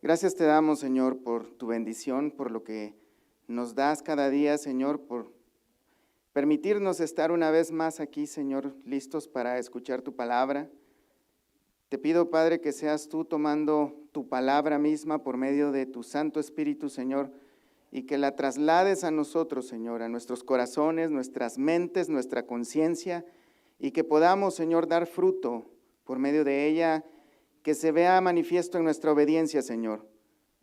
Gracias te damos, Señor, por tu bendición, por lo que nos das cada día, Señor, por permitirnos estar una vez más aquí, Señor, listos para escuchar tu palabra. Te pido, Padre, que seas tú tomando tu palabra misma por medio de tu Santo Espíritu, Señor, y que la traslades a nosotros, Señor, a nuestros corazones, nuestras mentes, nuestra conciencia, y que podamos, Señor, dar fruto por medio de ella, que se vea manifiesto en nuestra obediencia, Señor.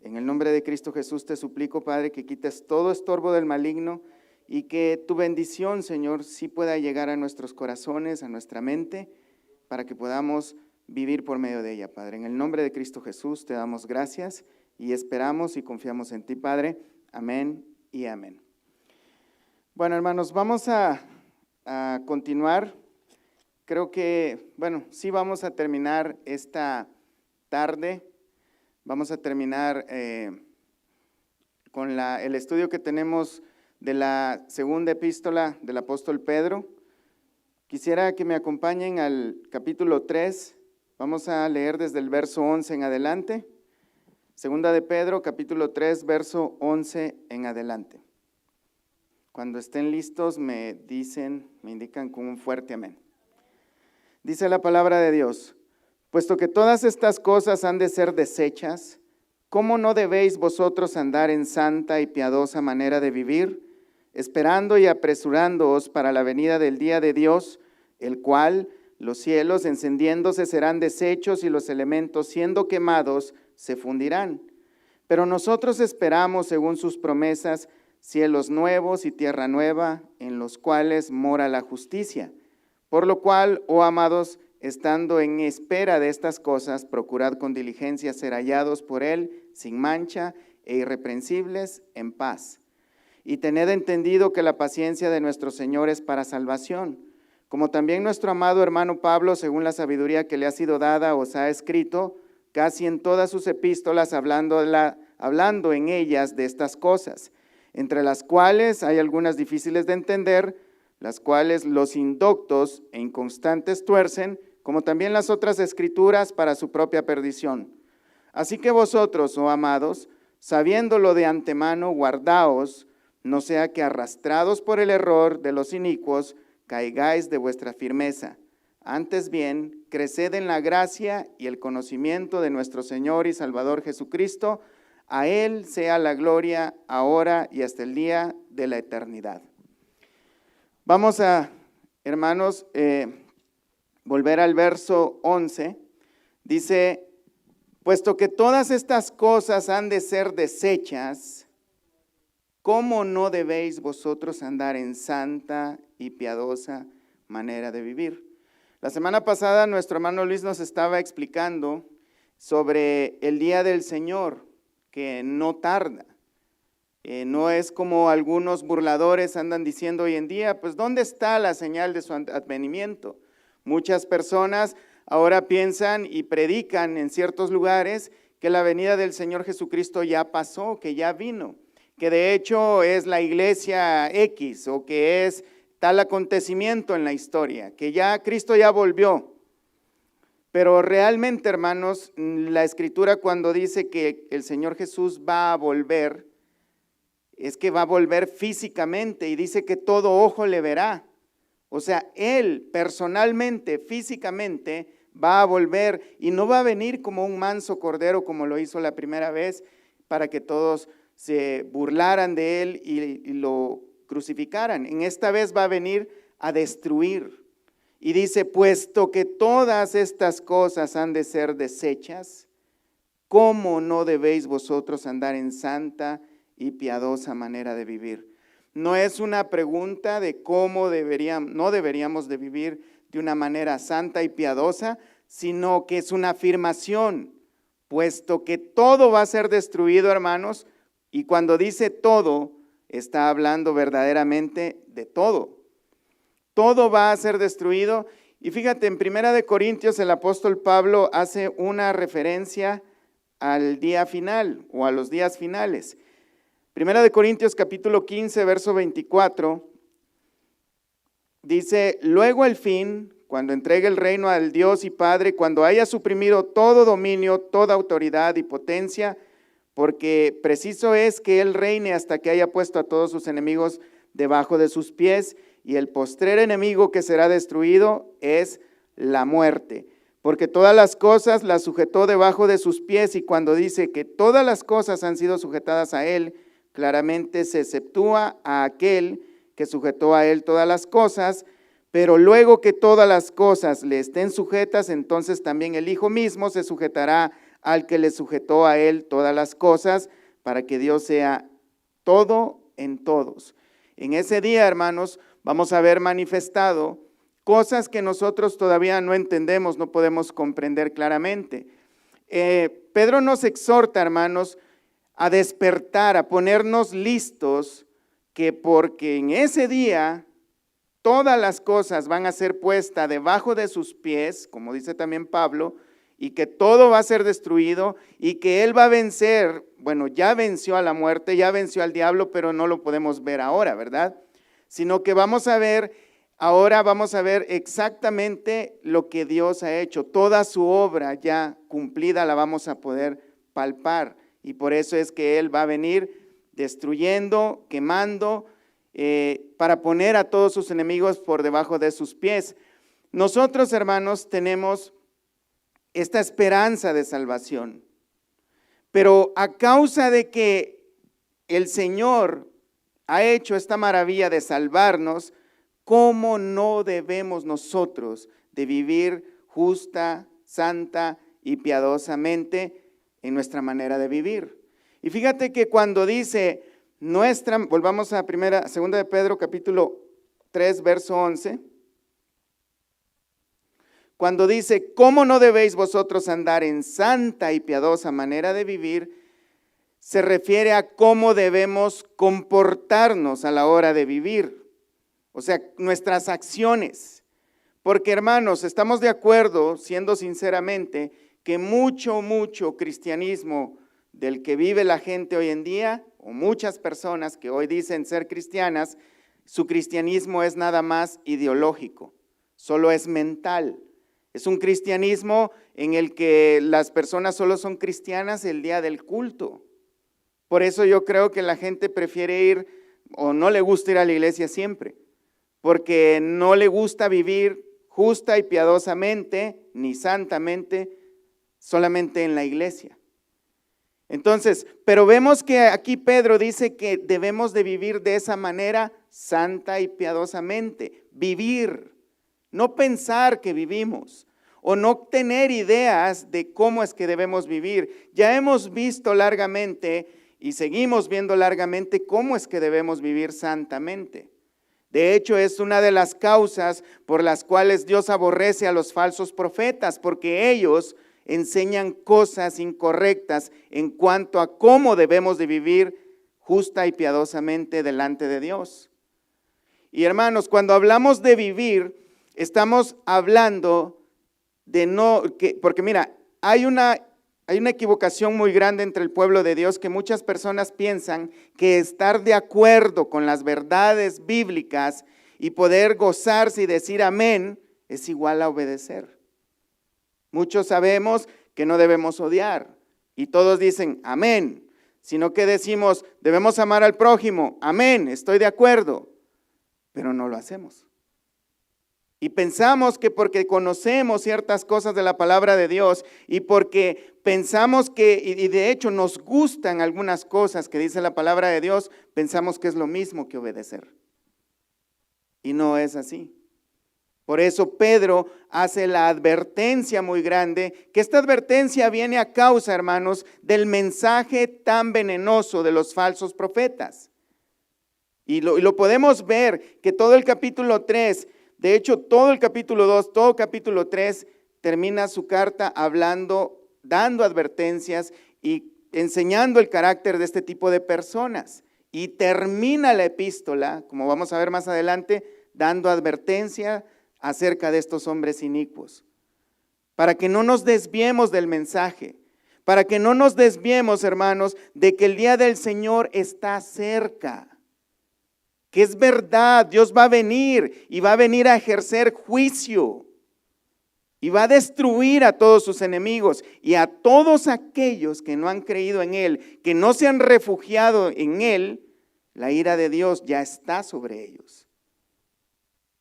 En el nombre de Cristo Jesús te suplico, Padre, que quites todo estorbo del maligno y que tu bendición, Señor, sí pueda llegar a nuestros corazones, a nuestra mente, para que podamos vivir por medio de ella, Padre. En el nombre de Cristo Jesús te damos gracias y esperamos y confiamos en ti, Padre. Amén y amén. Bueno, hermanos, vamos a continuar. Creo que, sí vamos a terminar esta tarde. Vamos a terminar con el estudio que tenemos de la segunda epístola del apóstol Pedro. Quisiera que me acompañen al capítulo 3. Vamos a leer desde el verso 11 en adelante. Segunda de Pedro, capítulo 3, verso 11 en adelante. Cuando estén listos me indican con un fuerte amén. Dice la palabra de Dios: puesto que todas estas cosas han de ser desechas, ¿cómo no debéis vosotros andar en santa y piadosa manera de vivir, esperando y apresurándoos para la venida del día de Dios, el cual los cielos encendiéndose serán deshechos y los elementos siendo quemados se fundirán? Pero nosotros esperamos, según sus promesas, cielos nuevos y tierra nueva, en los cuales mora la justicia. Por lo cual, oh amados, estando en espera de estas cosas, procurad con diligencia ser hallados por Él, sin mancha e irreprensibles, en paz. Y tened entendido que la paciencia de nuestro Señor es para salvación, como también nuestro amado hermano Pablo, según la sabiduría que le ha sido dada, os ha escrito, casi en todas sus epístolas, hablando en ellas de estas cosas, entre las cuales hay algunas difíciles de entender, las cuales los indoctos e inconstantes tuercen, como también las otras escrituras para su propia perdición. Así que vosotros, oh amados, sabiéndolo de antemano, guardaos, no sea que arrastrados por el error de los inicuos, caigáis de vuestra firmeza. Antes bien, creced en la gracia y el conocimiento de nuestro Señor y Salvador Jesucristo. A Él sea la gloria ahora y hasta el día de la eternidad. Vamos a, hermanos, volver al verso 11. Dice: puesto que todas estas cosas han de ser desechas, ¿cómo no debéis vosotros andar en santa y piadosa manera de vivir? La semana pasada nuestro hermano Luis nos estaba explicando sobre el día del Señor, que no tarda. No es como algunos burladores andan diciendo hoy en día, pues ¿dónde está la señal de su advenimiento? Muchas personas ahora piensan y predican en ciertos lugares que la venida del Señor Jesucristo ya pasó, que ya vino, que de hecho es la iglesia X o que es tal acontecimiento en la historia, que ya Cristo ya volvió. Pero realmente, hermanos, la Escritura cuando dice que el Señor Jesús va a volver, es que va a volver físicamente y dice que todo ojo le verá. O sea, Él personalmente, físicamente, va a volver y no va a venir como un manso cordero como lo hizo la primera vez para que todos se burlaran de Él y lo crucificaran. En esta vez va a venir a destruir. Y dice: puesto que todas estas cosas han de ser desechas, ¿cómo no debéis vosotros andar en santa y piadosa manera de vivir? No es una pregunta de cómo no deberíamos de vivir de una manera santa y piadosa, sino que es una afirmación, puesto que todo va a ser destruido, hermanos, y cuando dice todo, está hablando verdaderamente de todo. Todo va a ser destruido. Y fíjate, en 1 Corintios el apóstol Pablo hace una referencia al día final o a los días finales. 1 Corintios capítulo 15, verso 24, dice: luego el fin, cuando entregue el reino al Dios y Padre, cuando haya suprimido todo dominio, toda autoridad y potencia, porque preciso es que Él reine hasta que haya puesto a todos sus enemigos debajo de sus pies, y el postrer enemigo que será destruido es la muerte. Porque todas las cosas las sujetó debajo de sus pies, y cuando dice que todas las cosas han sido sujetadas a Él, claramente se exceptúa a aquel que sujetó a Él todas las cosas, pero luego que todas las cosas le estén sujetas, entonces también el Hijo mismo se sujetará al que le sujetó a Él todas las cosas, para que Dios sea todo en todos. En ese día, hermanos, vamos a ver manifestado cosas que nosotros todavía no entendemos, no podemos comprender claramente. Pedro nos exhorta, hermanos, a despertar, a ponernos listos, que porque en ese día todas las cosas van a ser puestas debajo de sus pies, como dice también Pablo, y que todo va a ser destruido, y que Él va a vencer. Bueno, ya venció a la muerte, ya venció al diablo, pero no lo podemos ver ahora, ¿verdad? Sino que ahora vamos a ver exactamente lo que Dios ha hecho. Toda su obra ya cumplida la vamos a poder palpar, y por eso es que Él va a venir destruyendo, quemando, para poner a todos sus enemigos por debajo de sus pies. Nosotros, hermanos, tenemos esta esperanza de salvación, pero a causa de que el Señor ha hecho esta maravilla de salvarnos, ¿cómo no debemos nosotros de vivir justa, santa y piadosamente en nuestra manera de vivir? Y fíjate que cuando dice volvamos a segunda de Pedro capítulo 3, verso 11, cuando dice, ¿cómo no debéis vosotros andar en santa y piadosa manera de vivir? Se refiere a cómo debemos comportarnos a la hora de vivir, o sea, nuestras acciones. Porque, hermanos, estamos de acuerdo, siendo sinceramente, que mucho cristianismo del que vive la gente hoy en día, o muchas personas que hoy dicen ser cristianas, su cristianismo es nada más ideológico, solo es mental. Es un cristianismo en el que las personas solo son cristianas el día del culto. Por eso yo creo que la gente prefiere ir, o no le gusta ir a la iglesia siempre, porque no le gusta vivir justa y piadosamente, ni santamente, solamente en la iglesia. Entonces, pero vemos que aquí Pedro dice que debemos de vivir de esa manera santa y piadosamente, vivir, no pensar que vivimos, o no tener ideas de cómo es que debemos vivir. Ya hemos visto largamente y seguimos viendo largamente cómo es que debemos vivir santamente. De hecho, es una de las causas por las cuales Dios aborrece a los falsos profetas, porque ellos enseñan cosas incorrectas en cuanto a cómo debemos de vivir justa y piadosamente delante de Dios. Y hermanos, cuando hablamos de vivir, estamos hablando porque mira, hay una equivocación muy grande entre el pueblo de Dios, que muchas personas piensan que estar de acuerdo con las verdades bíblicas y poder gozarse y decir amén es igual a obedecer. Muchos sabemos que no debemos odiar y todos dicen amén, sino que decimos debemos amar al prójimo, amén, estoy de acuerdo, pero no lo hacemos. Y pensamos que porque conocemos ciertas cosas de la palabra de Dios y porque pensamos y de hecho nos gustan algunas cosas que dice la palabra de Dios, pensamos que es lo mismo que obedecer. Y no es así. Por eso Pedro hace la advertencia muy grande, que esta advertencia viene a causa, hermanos, del mensaje tan venenoso de los falsos profetas. Y lo podemos ver que todo el capítulo 3, de hecho, todo el capítulo 2, todo capítulo 3 termina su carta dando advertencias y enseñando el carácter de este tipo de personas. Y termina la epístola, como vamos a ver más adelante, dando advertencia acerca de estos hombres inicuos. Para que no nos desviemos del mensaje, para que no nos desviemos, hermanos, de que el día del Señor está cerca. Que es verdad, Dios va a venir y va a venir a ejercer juicio. y va a destruir a todos sus enemigos y a todos aquellos que no han creído en Él, que no se han refugiado en Él. La ira de Dios ya está sobre ellos.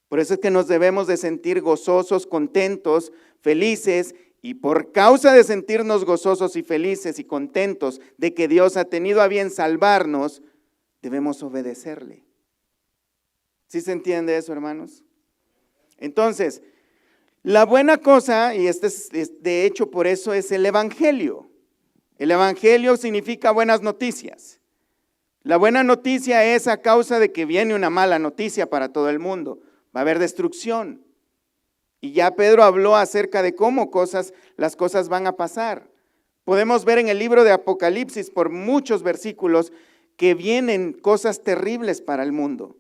Por eso es que nos debemos de sentir gozosos, contentos, felices, y por causa de sentirnos gozosos y felices y contentos de que Dios ha tenido a bien salvarnos, debemos obedecerle. ¿Sí se entiende eso, hermanos? Entonces, la buena cosa, y de hecho por eso es el Evangelio. El Evangelio significa buenas noticias. La buena noticia es a causa de que viene una mala noticia para todo el mundo. Va a haber destrucción. Y ya Pedro habló acerca de cómo las cosas van a pasar. Podemos ver en el libro de Apocalipsis por muchos versículos que vienen cosas terribles para el mundo.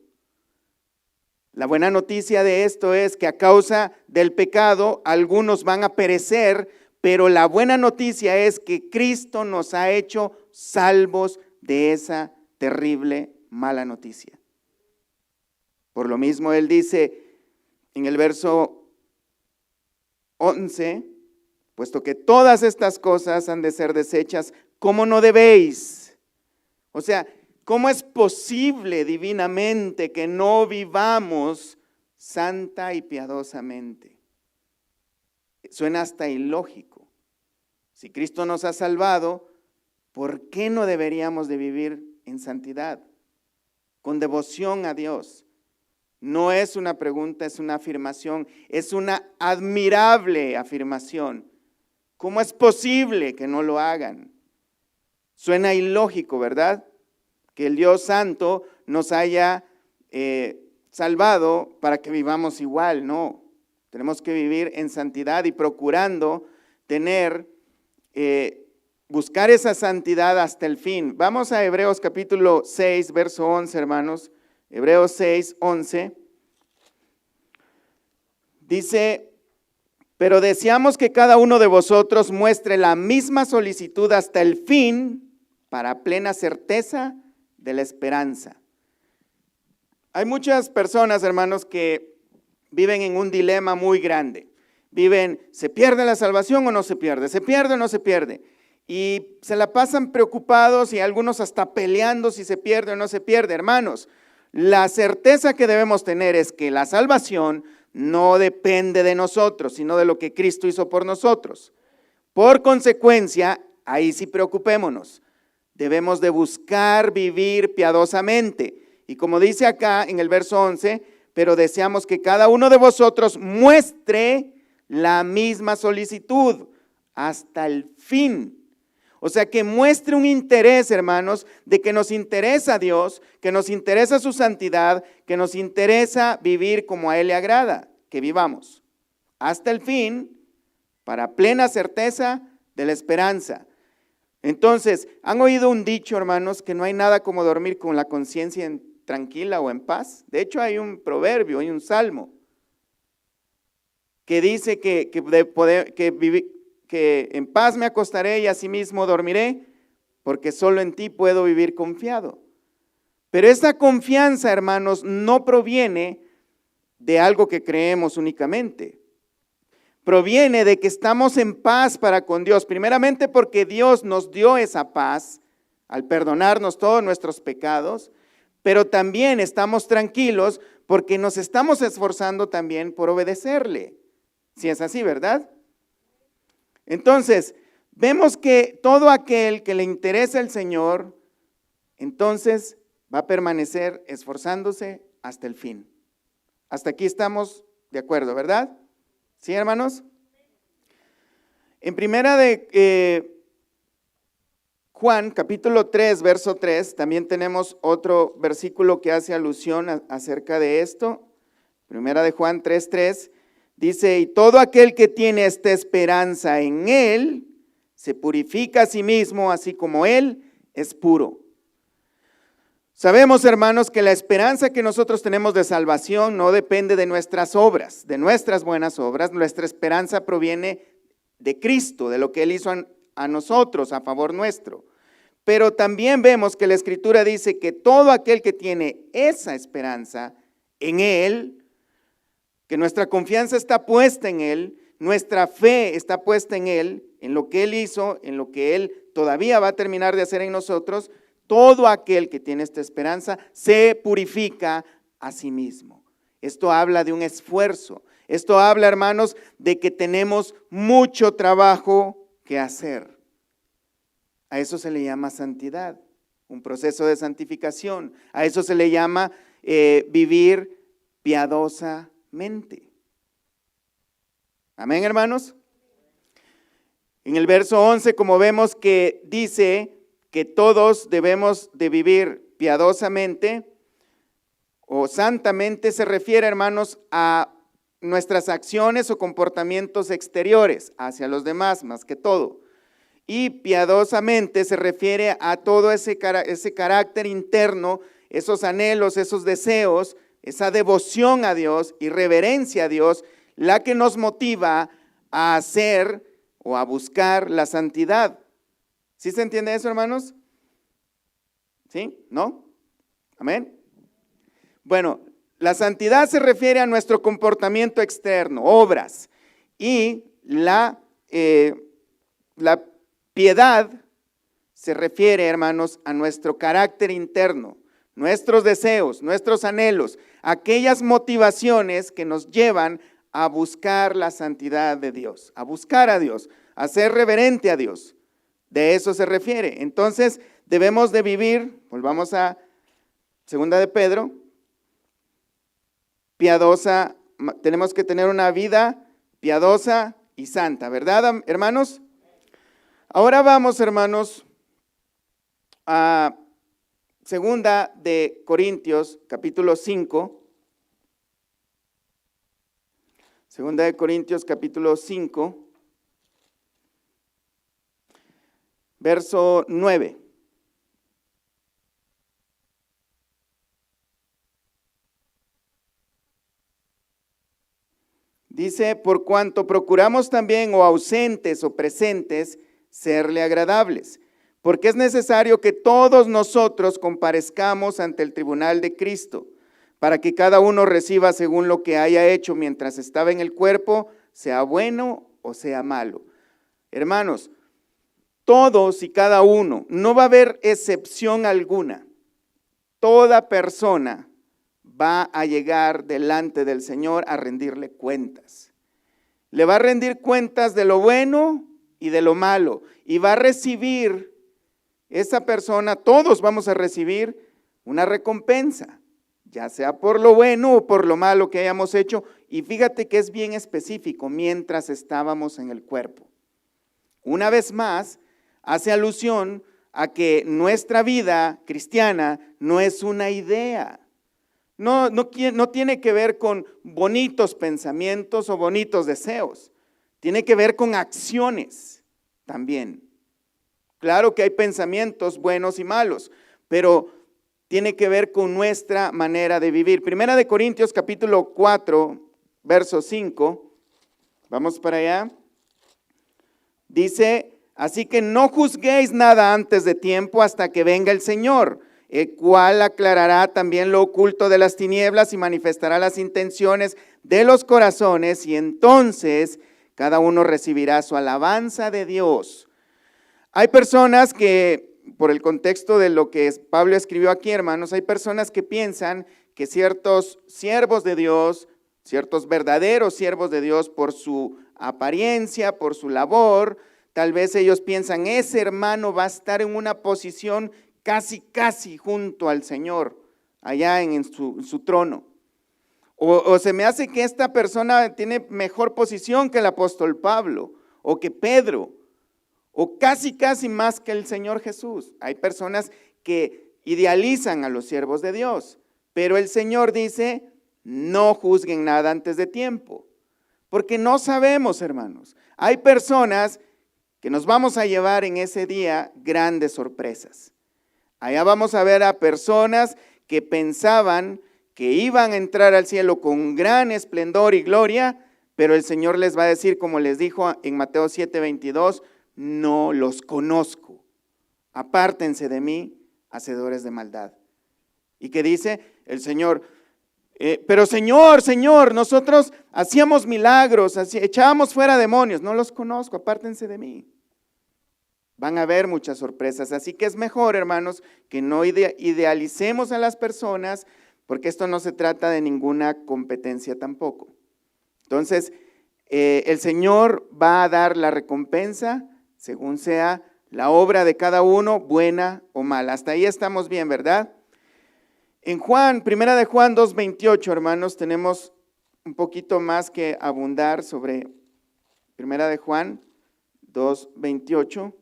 La buena noticia de esto es que a causa del pecado algunos van a perecer, pero la buena noticia es que Cristo nos ha hecho salvos de esa terrible mala noticia. Por lo mismo él dice en el verso 11, puesto que todas estas cosas han de ser deshechas, ¿cómo no debéis? O sea, ¿cómo es posible divinamente que no vivamos santa y piadosamente? Suena hasta ilógico. Si Cristo nos ha salvado, ¿por qué no deberíamos de vivir en santidad, con devoción a Dios? No es una pregunta, es una afirmación, es una admirable afirmación. ¿Cómo es posible que no lo hagan? Suena ilógico, ¿verdad? Que el Dios Santo nos haya salvado para que vivamos igual, no. Tenemos que vivir en santidad y procurando buscar esa santidad hasta el fin. Vamos a Hebreos capítulo 6, verso 11, hermanos. Hebreos 6, 11. Dice, pero deseamos que cada uno de vosotros muestre la misma solicitud hasta el fin para plena certeza de la esperanza. Hay muchas personas, hermanos, que viven en un dilema muy grande. ¿Se pierde la salvación o no se pierde? ¿Se pierde o no se pierde? Y se la pasan preocupados y algunos hasta peleando si se pierde o no se pierde. Hermanos, la certeza que debemos tener es que la salvación no depende de nosotros, sino de lo que Cristo hizo por nosotros. Por consecuencia, ahí sí preocupémonos. Debemos de buscar vivir piadosamente. Y como dice acá en el verso 11, pero deseamos que cada uno de vosotros muestre la misma solicitud hasta el fin. O sea, que muestre un interés, hermanos, de que nos interesa Dios, que nos interesa su santidad, que nos interesa vivir como a Él le agrada, que vivamos hasta el fin para plena certeza de la esperanza. Entonces, ¿han oído un dicho, hermanos, que no hay nada como dormir con la conciencia tranquila o en paz? De hecho, hay un proverbio, hay un salmo que dice que en paz me acostaré y asimismo dormiré, porque solo en ti puedo vivir confiado. Pero esa confianza, hermanos, no proviene de algo que creemos únicamente. Proviene de que estamos en paz para con Dios, primeramente porque Dios nos dio esa paz al perdonarnos todos nuestros pecados, pero también estamos tranquilos porque nos estamos esforzando también por obedecerle. Si es así, ¿verdad? Entonces, vemos que todo aquel que le interesa el Señor, entonces va a permanecer esforzándose hasta el fin. Hasta aquí estamos de acuerdo, ¿verdad? ¿Sí, hermanos? En primera de Juan, capítulo 3, verso 3, también tenemos otro versículo que hace alusión acerca de esto. Primera de Juan 3, 3. Dice, y todo aquel que tiene esta esperanza en Él, se purifica a sí mismo, así como Él es puro. Sabemos, hermanos, que la esperanza que nosotros tenemos de salvación no depende de nuestras obras, de nuestras buenas obras. Nuestra esperanza proviene de Cristo, de lo que Él hizo a nosotros, a favor nuestro. Pero también vemos que la Escritura dice que todo aquel que tiene esa esperanza en Él, que nuestra confianza está puesta en Él, nuestra fe está puesta en Él, en lo que Él hizo, en lo que Él todavía va a terminar de hacer en nosotros, todo aquel que tiene esta esperanza se purifica a sí mismo. Esto habla de un esfuerzo. Esto habla, hermanos, de que tenemos mucho trabajo que hacer. A eso se le llama santidad, un proceso de santificación. A eso se le llama vivir piadosamente. Amén, hermanos. En el verso 11, como vemos que dice que todos debemos de vivir piadosamente o santamente, se refiere, hermanos, a nuestras acciones o comportamientos exteriores hacia los demás, más que todo. Y piadosamente se refiere a todo ese carácter interno, esos anhelos, esos deseos, esa devoción a Dios y reverencia a Dios, la que nos motiva a hacer o a buscar la santidad. ¿Sí se entiende eso, hermanos? ¿Sí? ¿No? ¿Amén? Bueno, la santidad se refiere a nuestro comportamiento externo, obras, y la piedad se refiere, hermanos, a nuestro carácter interno, nuestros deseos, nuestros anhelos, aquellas motivaciones que nos llevan a buscar la santidad de Dios, a buscar a Dios, a ser reverente a Dios. De eso se refiere. Entonces, debemos de vivir, volvamos a 2 de Pedro, piadosa, tenemos que tener una vida piadosa y santa, ¿verdad, hermanos? Ahora vamos, hermanos, a 2 de Corintios, capítulo 5. 2 de Corintios, capítulo 5, verso 9. Dice, por cuanto procuramos también, o ausentes o presentes, serle agradables, porque es necesario que todos nosotros comparezcamos ante el tribunal de Cristo, para que cada uno reciba según lo que haya hecho mientras estaba en el cuerpo, sea bueno o sea malo. Hermanos, todos y cada uno, no va a haber excepción alguna. Toda persona va a llegar delante del Señor a rendirle cuentas. Le va a rendir cuentas de lo bueno y de lo malo, y va a recibir esa persona, todos vamos a recibir una recompensa, ya sea por lo bueno o por lo malo que hayamos hecho. Y fíjate que es bien específico, mientras estábamos en el cuerpo. Una vez más, hace alusión a que nuestra vida cristiana no es una idea. No tiene que ver con bonitos pensamientos o bonitos deseos. Tiene que ver con acciones también. Claro que hay pensamientos buenos y malos, pero tiene que ver con nuestra manera de vivir. 1 de Corintios capítulo 4, verso 5. Vamos para allá. Dice, así que no juzguéis nada antes de tiempo hasta que venga el Señor, el cual aclarará también lo oculto de las tinieblas y manifestará las intenciones de los corazones, y entonces cada uno recibirá su alabanza de Dios. Hay personas que, por el contexto de lo que Pablo escribió aquí, hermanos, hay personas que piensan que ciertos siervos de Dios, ciertos verdaderos siervos de Dios, por su apariencia, por su labor, tal vez ellos piensan, ese hermano va a estar en una posición casi junto al Señor, allá en su trono. O se me hace que esta persona tiene mejor posición que el apóstol Pablo, o que Pedro, o casi más que el Señor Jesús. Hay personas que idealizan a los siervos de Dios, pero el Señor dice, no juzguen nada antes de tiempo, porque no sabemos, hermanos. Hay personas que nos vamos a llevar en ese día grandes sorpresas. Allá vamos a ver a personas que pensaban que iban a entrar al cielo con gran esplendor y gloria, pero el Señor les va a decir, como les dijo en Mateo 7:22, no los conozco, apártense de mí, hacedores de maldad. ¿Y qué dice? El Señor, Pero Señor, nosotros hacíamos milagros, echábamos fuera demonios. No los conozco, apártense de mí. Van a haber muchas sorpresas, así que es mejor, hermanos, que no idealicemos a las personas, porque esto no se trata de ninguna competencia tampoco. Entonces, el Señor va a dar la recompensa según sea la obra de cada uno, buena o mala. Hasta ahí estamos bien, ¿verdad? En Primera de Juan 2:28, hermanos, tenemos un poquito más que abundar sobre Primera de Juan 2:28.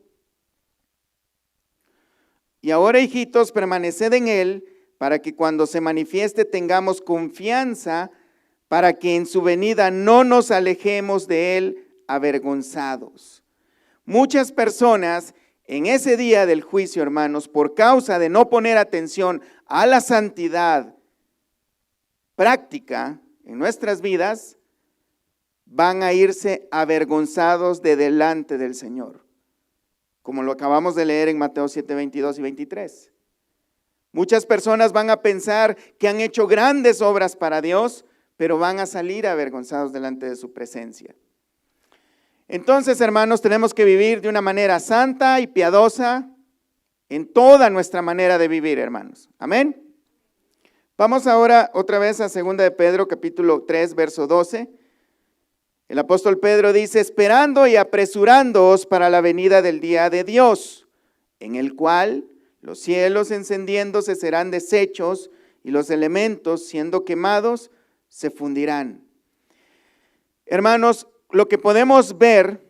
Y ahora, hijitos, permaneced en Él, para que cuando se manifieste tengamos confianza, para que en su venida no nos alejemos de Él avergonzados. Muchas personas en ese día del juicio, hermanos, por causa de no poner atención a la santidad práctica en nuestras vidas, van a irse avergonzados de delante del Señor, como lo acabamos de leer en Mateo 7, 22 y 23. Muchas personas van a pensar que han hecho grandes obras para Dios, pero van a salir avergonzados delante de su presencia. Entonces, hermanos, tenemos que vivir de una manera santa y piadosa en toda nuestra manera de vivir, hermanos. Amén. Vamos ahora otra vez a 2 de Pedro, capítulo 3, verso 12. El apóstol Pedro dice: esperando y apresurándoos para la venida del día de Dios, en el cual los cielos encendiéndose serán deshechos y los elementos siendo quemados se fundirán. Hermanos, lo que podemos ver,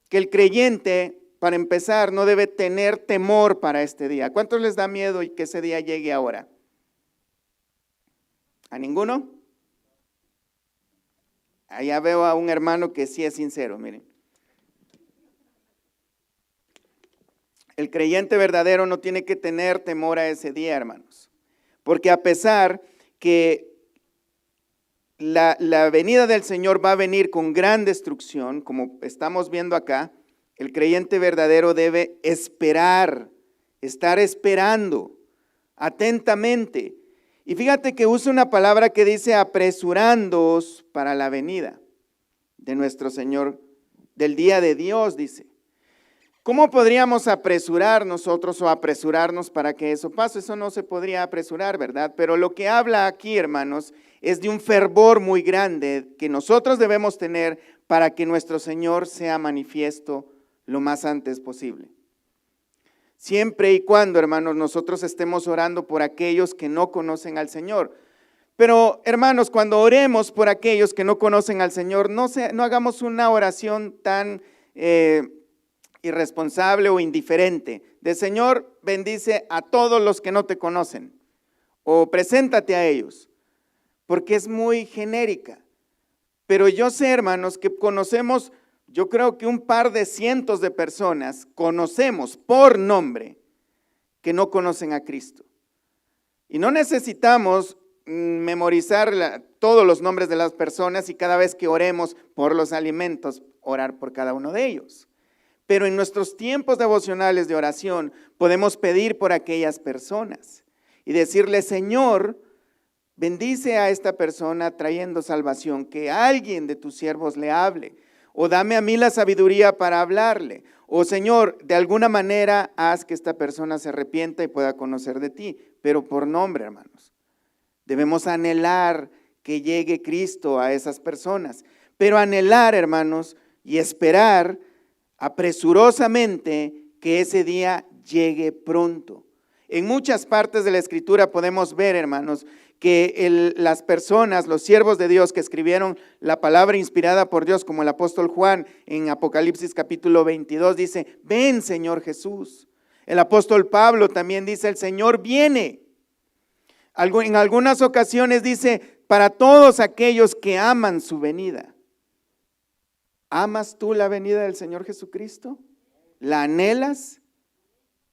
que el creyente, para empezar, no debe tener temor para este día. ¿Cuántos les da miedo y que ese día llegue ahora? ¿A ninguno? Allá veo a un hermano que sí es sincero, miren. El creyente verdadero no tiene que tener temor a ese día, hermanos. Porque a pesar que la venida del Señor va a venir con gran destrucción, como estamos viendo acá, el creyente verdadero debe esperar, estar esperando atentamente. Y fíjate que usa una palabra que dice apresurándoos para la venida de nuestro Señor, del día de Dios, dice. ¿Cómo podríamos apresurar nosotros o apresurarnos para que eso pase? Eso no se podría apresurar, ¿verdad? Pero lo que habla aquí, hermanos, es de un fervor muy grande que nosotros debemos tener para que nuestro Señor sea manifiesto lo más antes posible. Siempre y cuando, hermanos, nosotros estemos orando por aquellos que no conocen al Señor. Pero, hermanos, cuando oremos por aquellos que no conocen al Señor, no hagamos una oración tan irresponsable o indiferente. De Señor, bendice a todos los que no te conocen, o preséntate a ellos, porque es muy genérica. Pero yo sé, hermanos, que conocemos, yo creo que un par de cientos de personas conocemos por nombre que no conocen a Cristo. Y no necesitamos memorizar todos los nombres de las personas y cada vez que oremos por los alimentos, orar por cada uno de ellos. Pero en nuestros tiempos devocionales de oración podemos pedir por aquellas personas y decirle: Señor, bendice a esta persona trayendo salvación, que alguien de tus siervos le hable, o dame a mí la sabiduría para hablarle, o Señor, de alguna manera haz que esta persona se arrepienta y pueda conocer de ti, pero por nombre, hermanos. Debemos anhelar que llegue Cristo a esas personas, pero anhelar, hermanos, y esperar apresurosamente que ese día llegue pronto. En muchas partes de la Escritura podemos ver, hermanos, que las personas, los siervos de Dios que escribieron la palabra inspirada por Dios, como el apóstol Juan en Apocalipsis capítulo 22, dice: ven, Señor Jesús. El apóstol Pablo también dice: el Señor viene. En algunas ocasiones dice: para todos aquellos que aman su venida. ¿Amas tú la venida del Señor Jesucristo? ¿La anhelas?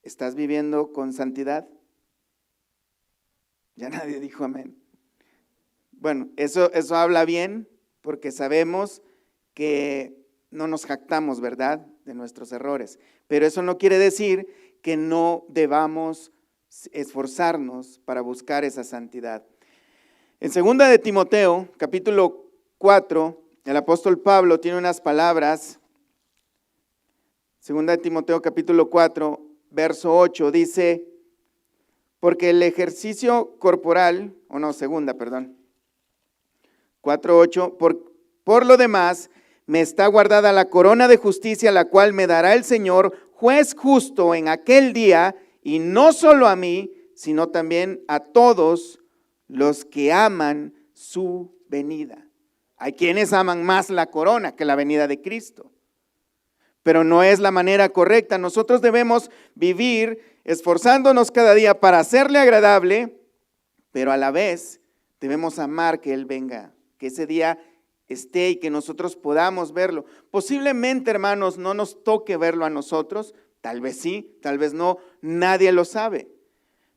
¿Estás viviendo con santidad? Ya nadie dijo amén. Bueno, eso habla bien, porque sabemos que no nos jactamos, ¿verdad?, de nuestros errores. Pero eso no quiere decir que no debamos esforzarnos para buscar esa santidad. En segunda de Timoteo, capítulo 4, el apóstol Pablo tiene unas palabras. Segunda de Timoteo, capítulo 4, verso 8, dice, porque el ejercicio corporal, 4:8, por lo demás, me está guardada la corona de justicia, la cual me dará el Señor, juez justo en aquel día, y no solo a mí, sino también a todos los que aman su venida. Hay quienes aman más la corona que la venida de Cristo, pero no es la manera correcta. Nosotros debemos vivir esforzándonos cada día para hacerle agradable, pero a la vez debemos amar que Él venga, que ese día esté y que nosotros podamos verlo. Posiblemente, hermanos, no nos toque verlo a nosotros, tal vez sí, tal vez no, nadie lo sabe,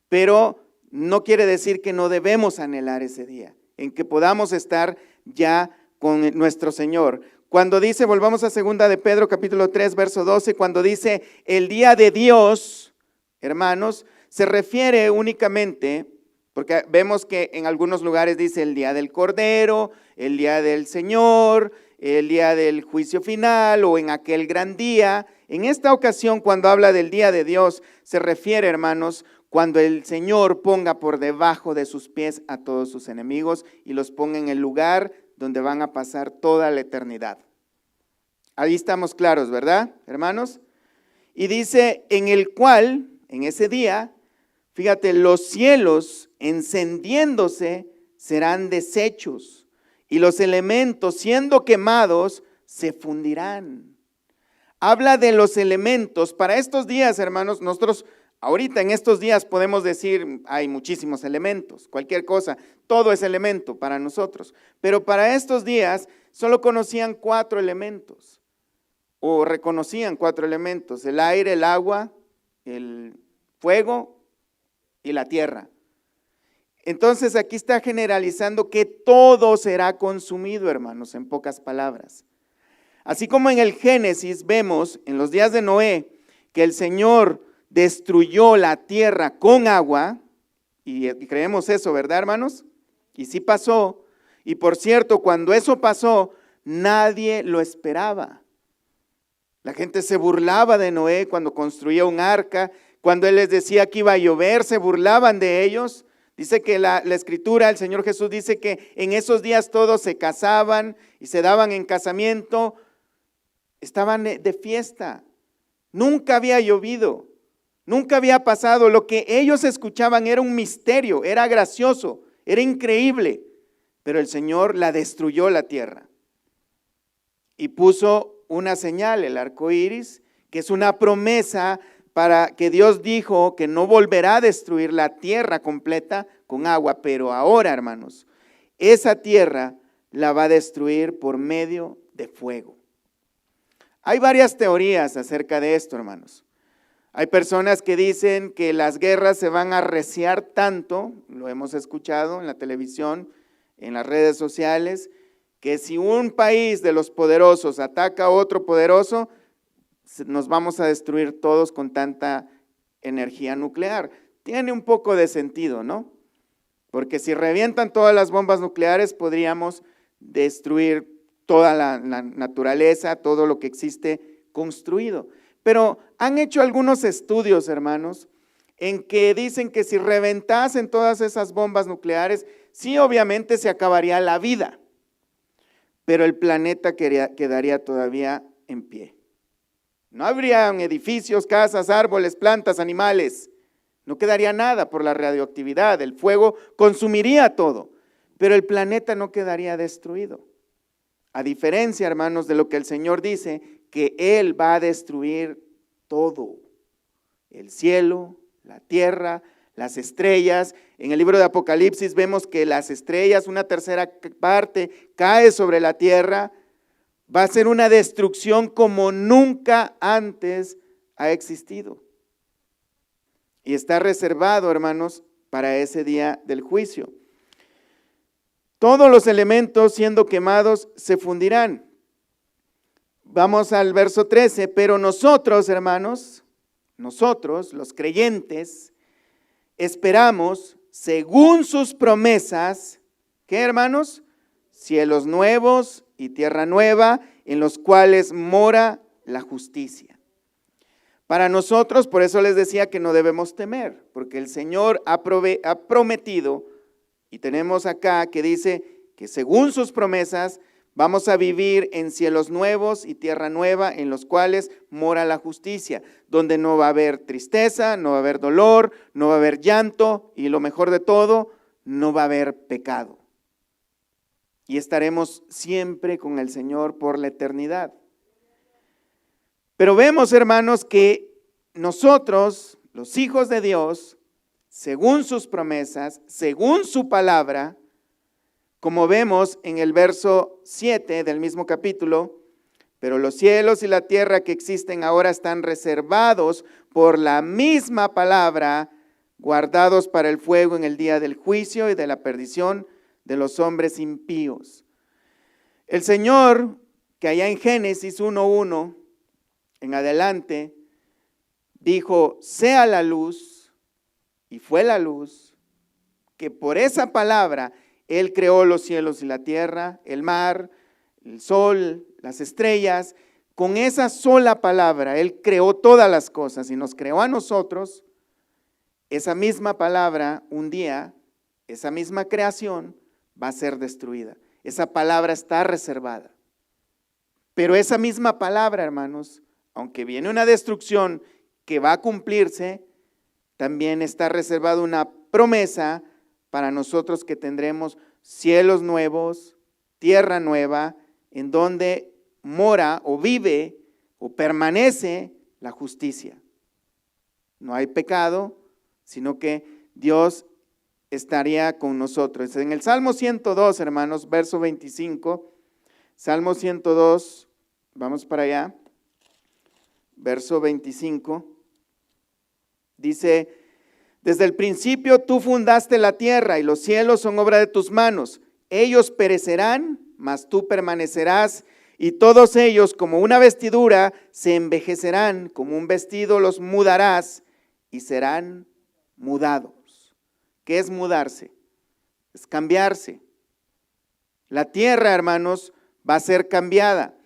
pero no quiere decir que no debemos anhelar ese día, en que podamos estar ya con nuestro Señor. Cuando dice, volvamos a segunda de Pedro, capítulo 3, verso 12, cuando dice el día de Dios, hermanos, se refiere únicamente, porque vemos que en algunos lugares dice el día del Cordero, el día del Señor, el día del juicio final o en aquel gran día. En esta ocasión, cuando habla del día de Dios, se refiere, hermanos, cuando el Señor ponga por debajo de sus pies a todos sus enemigos y los ponga en el lugar donde van a pasar toda la eternidad. Ahí estamos claros, ¿verdad, hermanos? Y dice, en el cual, en ese día, fíjate, los cielos encendiéndose serán deshechos y los elementos siendo quemados se fundirán. Habla de los elementos. Para estos días, hermanos, nosotros ahorita en estos días podemos decir, hay muchísimos elementos, cualquier cosa, todo es elemento para nosotros. Pero para estos días solo conocían 4 elementos, o reconocían 4 elementos: el aire, el agua, el fuego y la tierra. Entonces aquí está generalizando que todo será consumido, hermanos, en pocas palabras. Así como en el Génesis vemos en los días de Noé que el Señor destruyó la tierra con agua, y creemos eso, ¿verdad, hermanos? Y sí pasó, y por cierto, cuando eso pasó, nadie lo esperaba. La gente se burlaba de Noé cuando construía un arca, cuando él les decía que iba a llover, se burlaban de ellos. Dice que la Escritura, el Señor Jesús dice que en esos días todos se casaban y se daban en casamiento, estaban de fiesta, nunca había llovido. Nunca había pasado. Lo que ellos escuchaban era un misterio, era gracioso, era increíble. Pero el Señor la destruyó la tierra y puso una señal, el arco iris, que es una promesa para que Dios dijo que no volverá a destruir la tierra completa con agua. Pero ahora, hermanos, esa tierra la va a destruir por medio de fuego. Hay varias teorías acerca de esto, hermanos. Hay personas que dicen que las guerras se van a arreciar tanto, lo hemos escuchado en la televisión, en las redes sociales, que si un país de los poderosos ataca a otro poderoso, nos vamos a destruir todos con tanta energía nuclear. Tiene un poco de sentido, ¿no? Porque si revientan todas las bombas nucleares, podríamos destruir toda la naturaleza, todo lo que existe construido. Pero han hecho algunos estudios, hermanos, en que dicen que si reventasen todas esas bombas nucleares, sí, obviamente se acabaría la vida, pero el planeta quedaría todavía en pie. No habrían edificios, casas, árboles, plantas, animales. No quedaría nada por la radioactividad. El fuego consumiría todo, pero el planeta no quedaría destruido. A diferencia, hermanos, de lo que el Señor dice, que Él va a destruir todo, el cielo, la tierra, las estrellas. En el libro de Apocalipsis vemos que las estrellas, una tercera parte, cae sobre la tierra. Va a ser una destrucción como nunca antes ha existido. Y está reservado, hermanos, para ese día del juicio. Todos los elementos siendo quemados se fundirán. Vamos al verso 13, pero nosotros, hermanos, nosotros, los creyentes, esperamos, según sus promesas, ¿qué, hermanos? Cielos nuevos y tierra nueva, en los cuales mora la justicia. Para nosotros, por eso les decía que no debemos temer, porque el Señor ha prometido, y tenemos acá que dice que según sus promesas, vamos a vivir en cielos nuevos y tierra nueva, en los cuales mora la justicia, donde no va a haber tristeza, no va a haber dolor, no va a haber llanto, y lo mejor de todo, no va a haber pecado. Y estaremos siempre con el Señor por la eternidad. Pero vemos, hermanos, que nosotros, los hijos de Dios, según sus promesas, según su palabra, como vemos en el verso 7 del mismo capítulo, pero los cielos y la tierra que existen ahora están reservados por la misma palabra, guardados para el fuego en el día del juicio y de la perdición de los hombres impíos. El Señor, que allá en Génesis 1:1 en adelante, dijo, sea la luz, y fue la luz, que por esa palabra Él creó los cielos y la tierra, el mar, el sol, las estrellas. Con esa sola palabra Él creó todas las cosas y nos creó a nosotros. Esa misma palabra, un día, esa misma creación va a ser destruida. Esa palabra está reservada. Pero esa misma palabra, hermanos, aunque viene una destrucción que va a cumplirse, también está reservada una promesa para nosotros que tendremos cielos nuevos, tierra nueva, en donde mora o vive o permanece la justicia. No hay pecado, sino que Dios estaría con nosotros. En el Salmo 102, hermanos, verso 25, Salmo 102, vamos para allá, verso 25, dice, desde el principio tú fundaste la tierra y los cielos son obra de tus manos. Ellos perecerán, mas tú permanecerás, y todos ellos como una vestidura se envejecerán, como un vestido los mudarás y serán mudados. ¿Qué es mudarse? Es cambiarse. La tierra, hermanos, va a ser cambiada.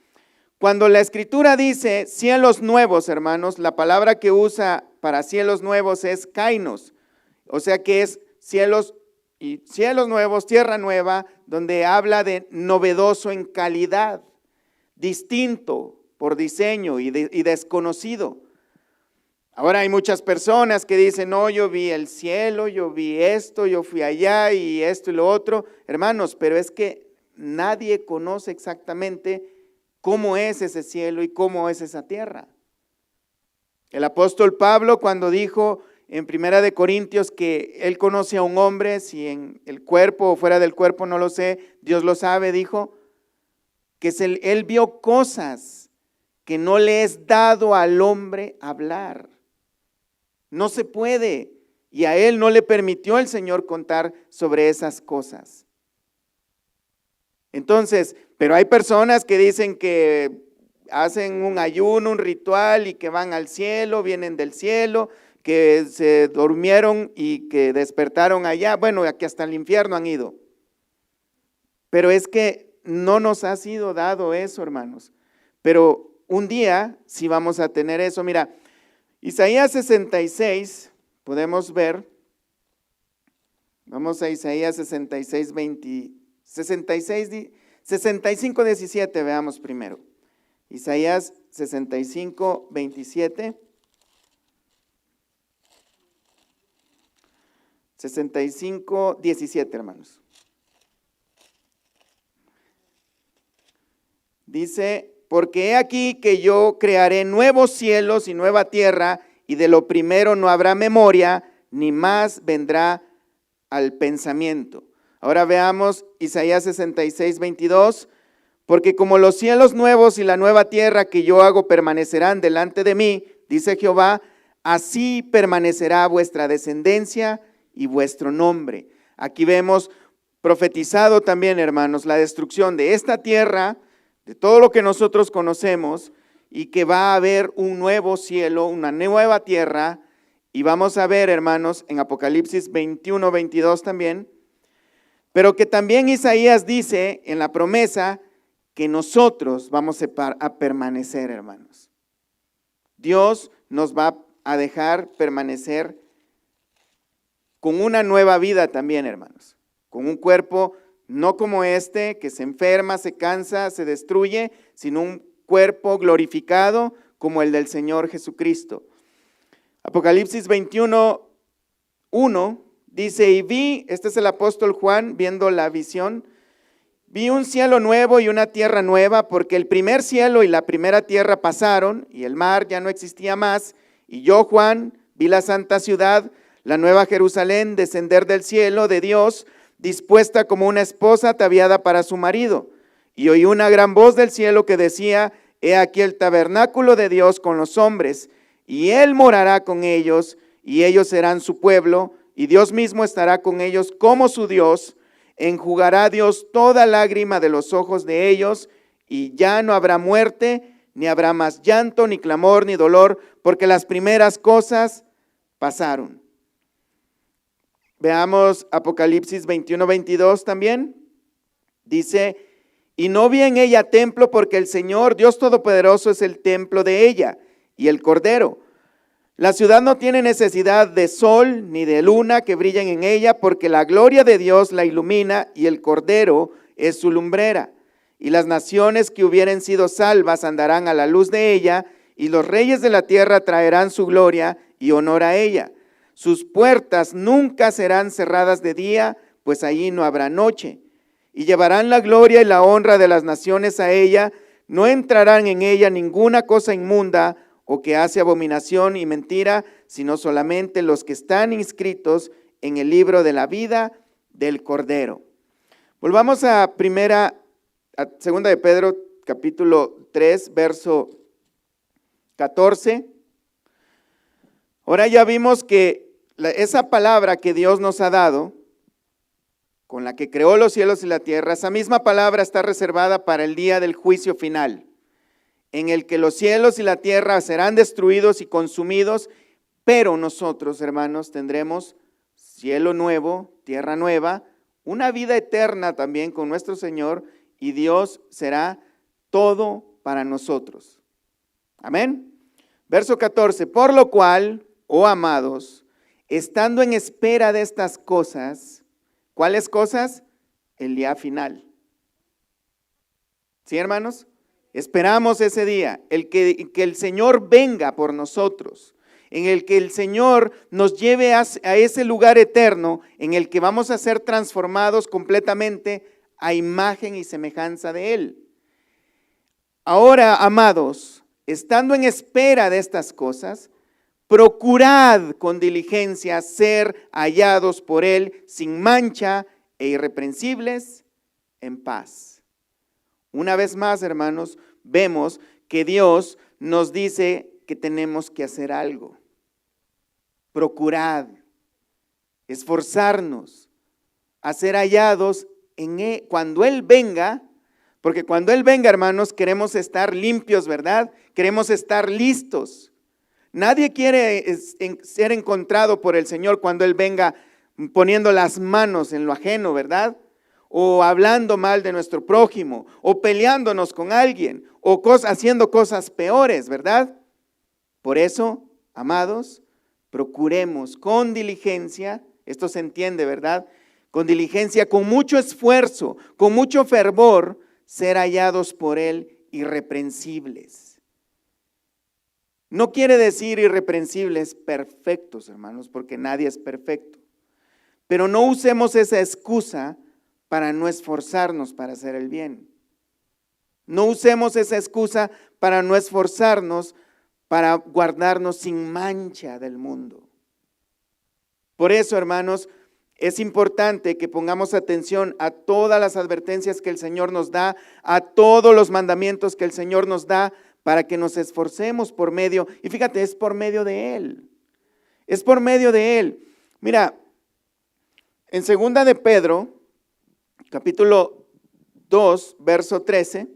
Cuando la Escritura dice cielos nuevos, hermanos, la palabra que usa para cielos nuevos es kainos, o sea que es cielos y cielos nuevos, tierra nueva, donde habla de novedoso en calidad, distinto por diseño y desconocido. Ahora hay muchas personas que dicen, no, yo vi el cielo, yo vi esto, yo fui allá y esto y lo otro. Hermanos, pero es que nadie conoce exactamente cómo es ese cielo y cómo es esa tierra. El apóstol Pablo, cuando dijo en 1 Corintios que él conoce a un hombre, si en el cuerpo o fuera del cuerpo no lo sé, Dios lo sabe, dijo que él vio cosas que no le es dado al hombre hablar. No se puede, y a él no le permitió el Señor contar sobre esas cosas. Entonces, pero hay personas que dicen que hacen un ayuno, un ritual y que van al cielo, vienen del cielo, que se durmieron y que despertaron allá. Bueno, aquí hasta el infierno han ido. Pero es que no nos ha sido dado eso, hermanos. Pero un día sí vamos a tener eso. Mira, Isaías 66, podemos ver, vamos a Isaías 66, 65, 17, veamos primero. Isaías 65, 27. 65, 17, hermanos. Dice, porque he aquí que yo crearé nuevos cielos y nueva tierra, y de lo primero no habrá memoria, ni más vendrá al pensamiento. Ahora veamos Isaías 66, 22. Porque como los cielos nuevos y la nueva tierra que yo hago permanecerán delante de mí, dice Jehová, así permanecerá vuestra descendencia y vuestro nombre. Aquí vemos profetizado también, hermanos, la destrucción de esta tierra, de todo lo que nosotros conocemos, y que va a haber un nuevo cielo, una nueva tierra, y vamos a ver, hermanos, en Apocalipsis 21, 22 también. pero que también Isaías dice en la promesa que nosotros vamos a permanecer, hermanos. Dios nos va a dejar permanecer con una nueva vida también, hermanos, con un cuerpo no como este, que se enferma, se cansa, se destruye, sino un cuerpo glorificado como el del Señor Jesucristo. Apocalipsis 21:1 dice, y vi, este es el apóstol Juan viendo la visión, vi un cielo nuevo y una tierra nueva, porque el primer cielo y la primera tierra pasaron, y el mar ya no existía más, y yo, Juan, vi la santa ciudad, la nueva Jerusalén, descender del cielo de Dios, dispuesta como una esposa ataviada para su marido. Y oí una gran voz del cielo que decía, he aquí el tabernáculo de Dios con los hombres, y Él morará con ellos, y ellos serán su pueblo, y Dios mismo estará con ellos como su Dios. Enjugará Dios toda lágrima de los ojos de ellos, y ya no habrá muerte, ni habrá más llanto, ni clamor, ni dolor, porque las primeras cosas pasaron. Veamos Apocalipsis 21:22 también. Dice, y no vi en ella templo, porque el Señor, Dios Todopoderoso, es el templo de ella, y el Cordero. La ciudad no tiene necesidad de sol ni de luna que brillen en ella, porque la gloria de Dios la ilumina, y el Cordero es su lumbrera. Y las naciones que hubieren sido salvas andarán a la luz de ella, y los reyes de la tierra traerán su gloria y honor a ella. Sus puertas nunca serán cerradas de día, pues allí no habrá noche. Y llevarán la gloria y la honra de las naciones a ella, no entrarán en ella ninguna cosa inmunda o que hace abominación y mentira, sino solamente los que están inscritos en el libro de la vida del Cordero. Volvamos a segunda de Pedro, capítulo 3, verso 14. Ahora ya vimos que esa palabra que Dios nos ha dado, con la que creó los cielos y la tierra, esa misma palabra está reservada para el día del juicio final, en el que los cielos y la tierra serán destruidos y consumidos, pero nosotros, hermanos, tendremos cielo nuevo, tierra nueva, una vida eterna también con nuestro Señor, y Dios será todo para nosotros. Amén. Verso 14, por lo cual, oh amados, estando en espera de estas cosas, ¿cuáles cosas? El día final. ¿Sí, hermanos? Esperamos ese día, que el Señor venga por nosotros, en el que el Señor nos lleve a ese lugar eterno, en el que vamos a ser transformados completamente a imagen y semejanza de Él. Ahora, amados, estando en espera de estas cosas, procurad con diligencia ser hallados por Él sin mancha e irreprensibles en paz. Una vez más, hermanos, vemos que Dios nos dice que tenemos que hacer algo. Procurad, esforzarnos a ser hallados en Él, cuando Él venga, porque cuando Él venga, hermanos, queremos estar limpios, ¿verdad? Queremos estar listos. Nadie quiere ser encontrado por el Señor cuando Él venga poniendo las manos en lo ajeno, ¿verdad? O hablando mal de nuestro prójimo, o peleándonos con alguien, o haciendo cosas peores, ¿verdad? Por eso, amados, procuremos con diligencia, esto se entiende, ¿verdad? Con diligencia, con mucho esfuerzo, con mucho fervor, ser hallados por Él irreprensibles. No quiere decir irreprensibles perfectos, hermanos, porque nadie es perfecto. Pero no usemos esa excusa para no esforzarnos para hacer el bien. No usemos esa excusa para no esforzarnos para guardarnos sin mancha del mundo. Por eso, hermanos, es importante que pongamos atención a todas las advertencias que el Señor nos da, a todos los mandamientos que el Señor nos da, para que nos esforcemos por medio, y fíjate, es por medio de Él. Es por medio de Él. Mira, en segunda de Pedro, capítulo 2, verso 13,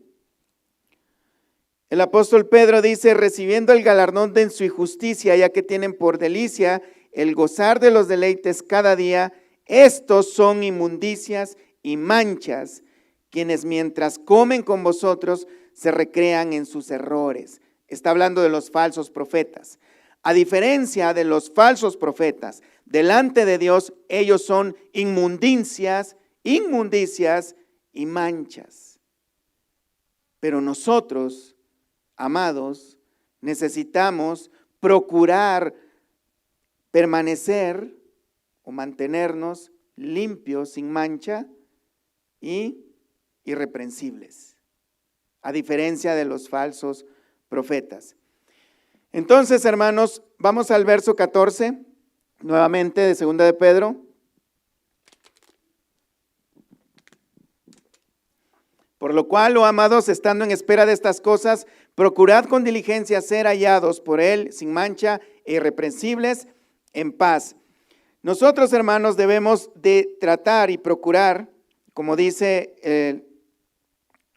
el apóstol Pedro dice, recibiendo el galardón de su justicia, ya que tienen por delicia el gozar de los deleites cada día, estos son inmundicias y manchas, quienes mientras comen con vosotros se recrean en sus errores. Está hablando de los falsos profetas. A diferencia de los falsos profetas, delante de Dios ellos son inmundicias y manchas. Pero nosotros, amados, necesitamos procurar permanecer o mantenernos limpios, sin mancha y irreprensibles, a diferencia de los falsos profetas. Entonces, hermanos, vamos al verso 14, nuevamente de 2 de Pedro. Por lo cual, oh amados, estando en espera de estas cosas, procurad con diligencia ser hallados por Él sin mancha e irreprensibles en paz. Nosotros, hermanos, debemos de tratar y procurar, como dice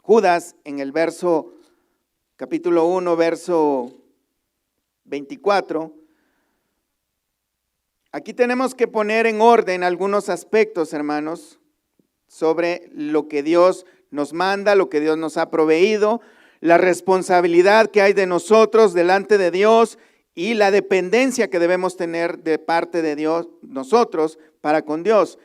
Judas en el capítulo 1, verso 24. Aquí tenemos que poner en orden algunos aspectos, hermanos, sobre lo que Dios nos manda, lo que Dios nos ha proveído, la responsabilidad que hay de nosotros delante de Dios y la dependencia que debemos tener de parte de Dios, nosotros, para con Dios.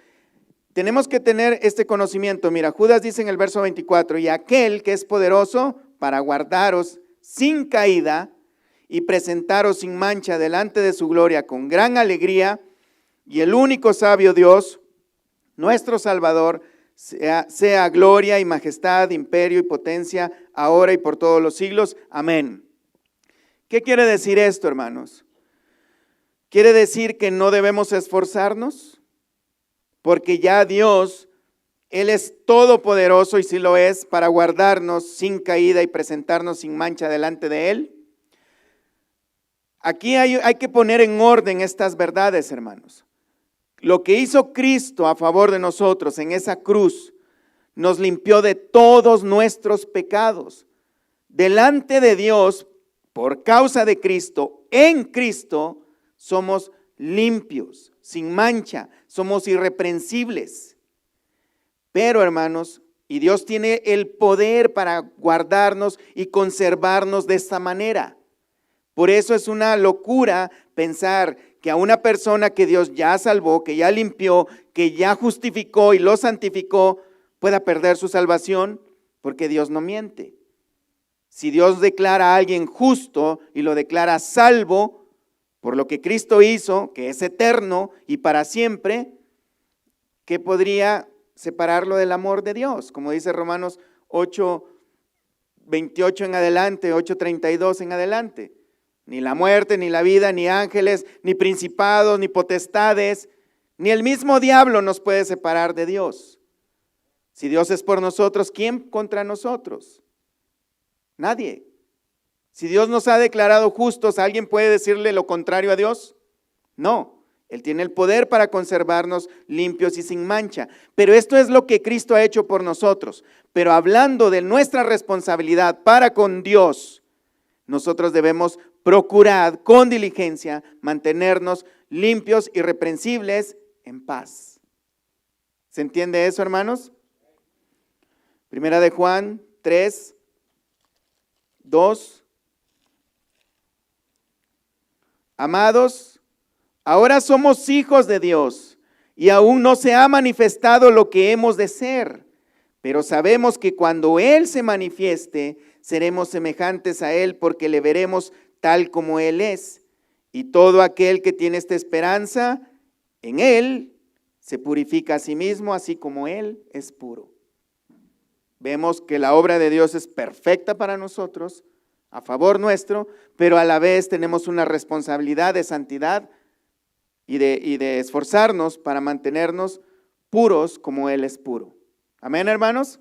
Tenemos que tener este conocimiento. Mira, Judas dice en el verso 24, y aquel que es poderoso para guardaros sin caída y presentaros sin mancha delante de su gloria con gran alegría, y el único sabio Dios, nuestro Salvador, sea gloria y majestad, imperio y potencia, ahora y por todos los siglos. Amén. ¿Qué quiere decir esto, hermanos? ¿Quiere decir que no debemos esforzarnos? Porque ya Dios, Él es todopoderoso y sí lo es, para guardarnos sin caída y presentarnos sin mancha delante de Él. Aquí hay que poner en orden estas verdades, hermanos. Lo que hizo Cristo a favor de nosotros en esa cruz nos limpió de todos nuestros pecados. Delante de Dios, por causa de Cristo, en Cristo, somos limpios, sin mancha, somos irreprensibles. Pero, hermanos, y Dios tiene el poder para guardarnos y conservarnos de esta manera. Por eso es una locura pensar que a una persona que Dios ya salvó, que ya limpió, que ya justificó y lo santificó, pueda perder su salvación, porque Dios no miente. Si Dios declara a alguien justo y lo declara salvo por lo que Cristo hizo, que es eterno y para siempre, ¿qué podría separarlo del amor de Dios? Como dice Romanos 8:28 en adelante, 8:32 en adelante. Ni la muerte, ni la vida, ni ángeles, ni principados, ni potestades, ni el mismo diablo nos puede separar de Dios. Si Dios es por nosotros, ¿quién contra nosotros? Nadie. Si Dios nos ha declarado justos, ¿alguien puede decirle lo contrario a Dios? No. Él tiene el poder para conservarnos limpios y sin mancha. Pero esto es lo que Cristo ha hecho por nosotros. Pero hablando de nuestra responsabilidad para con Dios, nosotros debemos procurar con diligencia mantenernos limpios, irreprensibles, en paz. ¿Se entiende eso, hermanos? Primera de Juan 3:2. Amados, ahora somos hijos de Dios y aún no se ha manifestado lo que hemos de ser, pero sabemos que cuando Él se manifieste, seremos semejantes a Él porque le veremos tal como Él es. Y todo aquel que tiene esta esperanza en Él se purifica a sí mismo, así como Él es puro. Vemos que la obra de Dios es perfecta para nosotros, a favor nuestro, pero a la vez tenemos una responsabilidad de santidad y de esforzarnos para mantenernos puros como Él es puro. Amén, hermanos.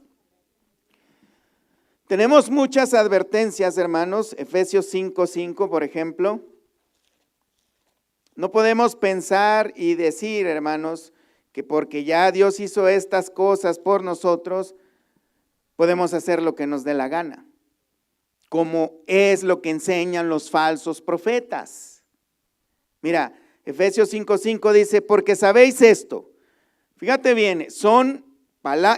Tenemos muchas advertencias, hermanos. Efesios 5:5, por ejemplo. No podemos pensar y decir, hermanos, que porque ya Dios hizo estas cosas por nosotros, podemos hacer lo que nos dé la gana, como es lo que enseñan los falsos profetas. Mira, Efesios 5:5 dice, porque sabéis esto. Fíjate bien, son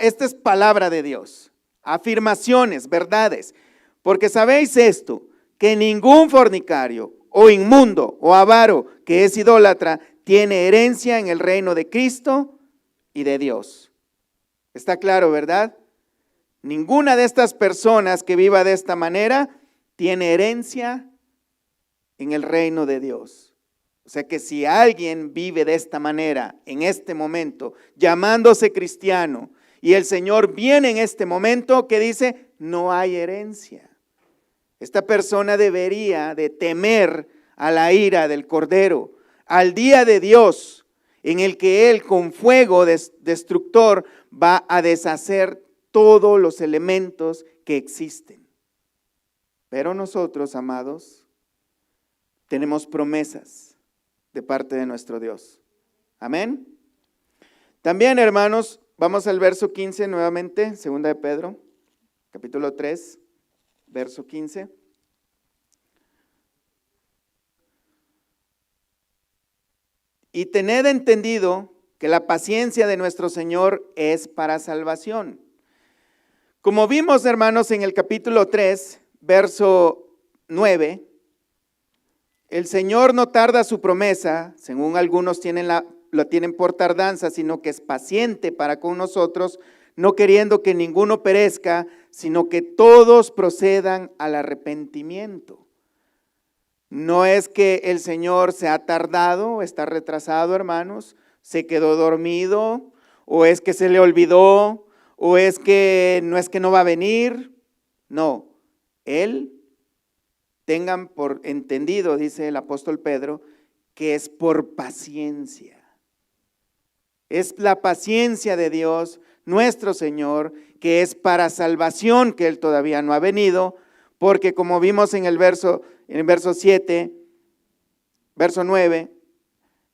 Esta es palabra de Dios, afirmaciones, verdades. Porque sabéis esto, que ningún fornicario o inmundo o avaro que es idólatra tiene herencia en el reino de Cristo y de Dios. Está claro, ¿verdad? Ninguna de estas personas que viva de esta manera tiene herencia en el reino de Dios. O sea que si alguien vive de esta manera en este momento, llamándose cristiano, y el Señor viene en este momento que dice, no hay herencia. Esta persona debería de temer a la ira del Cordero, al día de Dios, en el que Él con fuego destructor va a deshacer todos los elementos que existen. Pero nosotros, amados, tenemos promesas de parte de nuestro Dios. Amén. También, hermanos, vamos al verso 15 nuevamente, segunda de Pedro, capítulo 3, verso 15. Y tened entendido que la paciencia de nuestro Señor es para salvación. Como vimos, hermanos, en el capítulo 3, verso 9, el Señor no tarda su promesa, según algunos lo tienen por tardanza, sino que es paciente para con nosotros, no queriendo que ninguno perezca, sino que todos procedan al arrepentimiento. No es que el Señor se ha tardado, está retrasado, hermanos, se quedó dormido, o es que se le olvidó, o es que no va a venir. No, Él, tengan por entendido, dice el apóstol Pedro, que es por paciencia. Es la paciencia de Dios, nuestro Señor, que es para salvación, que Él todavía no ha venido, porque como vimos en el verso 7, verso 9,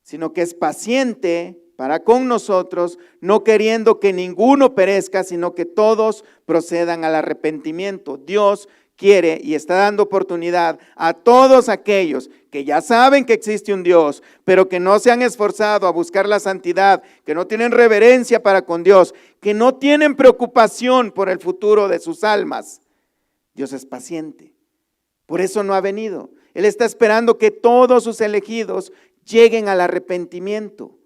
sino que es paciente para con nosotros, no queriendo que ninguno perezca, sino que todos procedan al arrepentimiento. Dios quiere y está dando oportunidad a todos aquellos que ya saben que existe un Dios, pero que no se han esforzado a buscar la santidad, que no tienen reverencia para con Dios, que no tienen preocupación por el futuro de sus almas. Dios es paciente. Por eso no ha venido. Él está esperando que todos sus elegidos lleguen al arrepentimiento,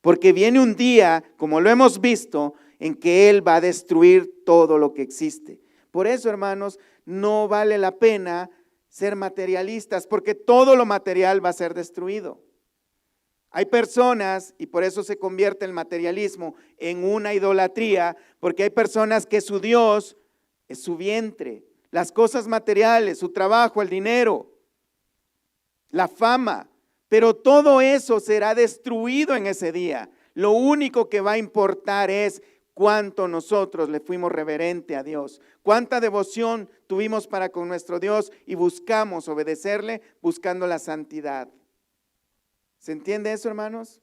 porque viene un día, como lo hemos visto, en que Él va a destruir todo lo que existe. Por eso, hermanos, no vale la pena ser materialistas, porque todo lo material va a ser destruido. Hay personas, y por eso se convierte el materialismo en una idolatría, porque hay personas que su Dios es su vientre, las cosas materiales, su trabajo, el dinero, la fama, pero todo eso será destruido en ese día. Lo único que va a importar es cuánto nosotros le fuimos reverente a Dios, cuánta devoción tuvimos para con nuestro Dios y buscamos obedecerle buscando la santidad. ¿Se entiende eso, hermanos?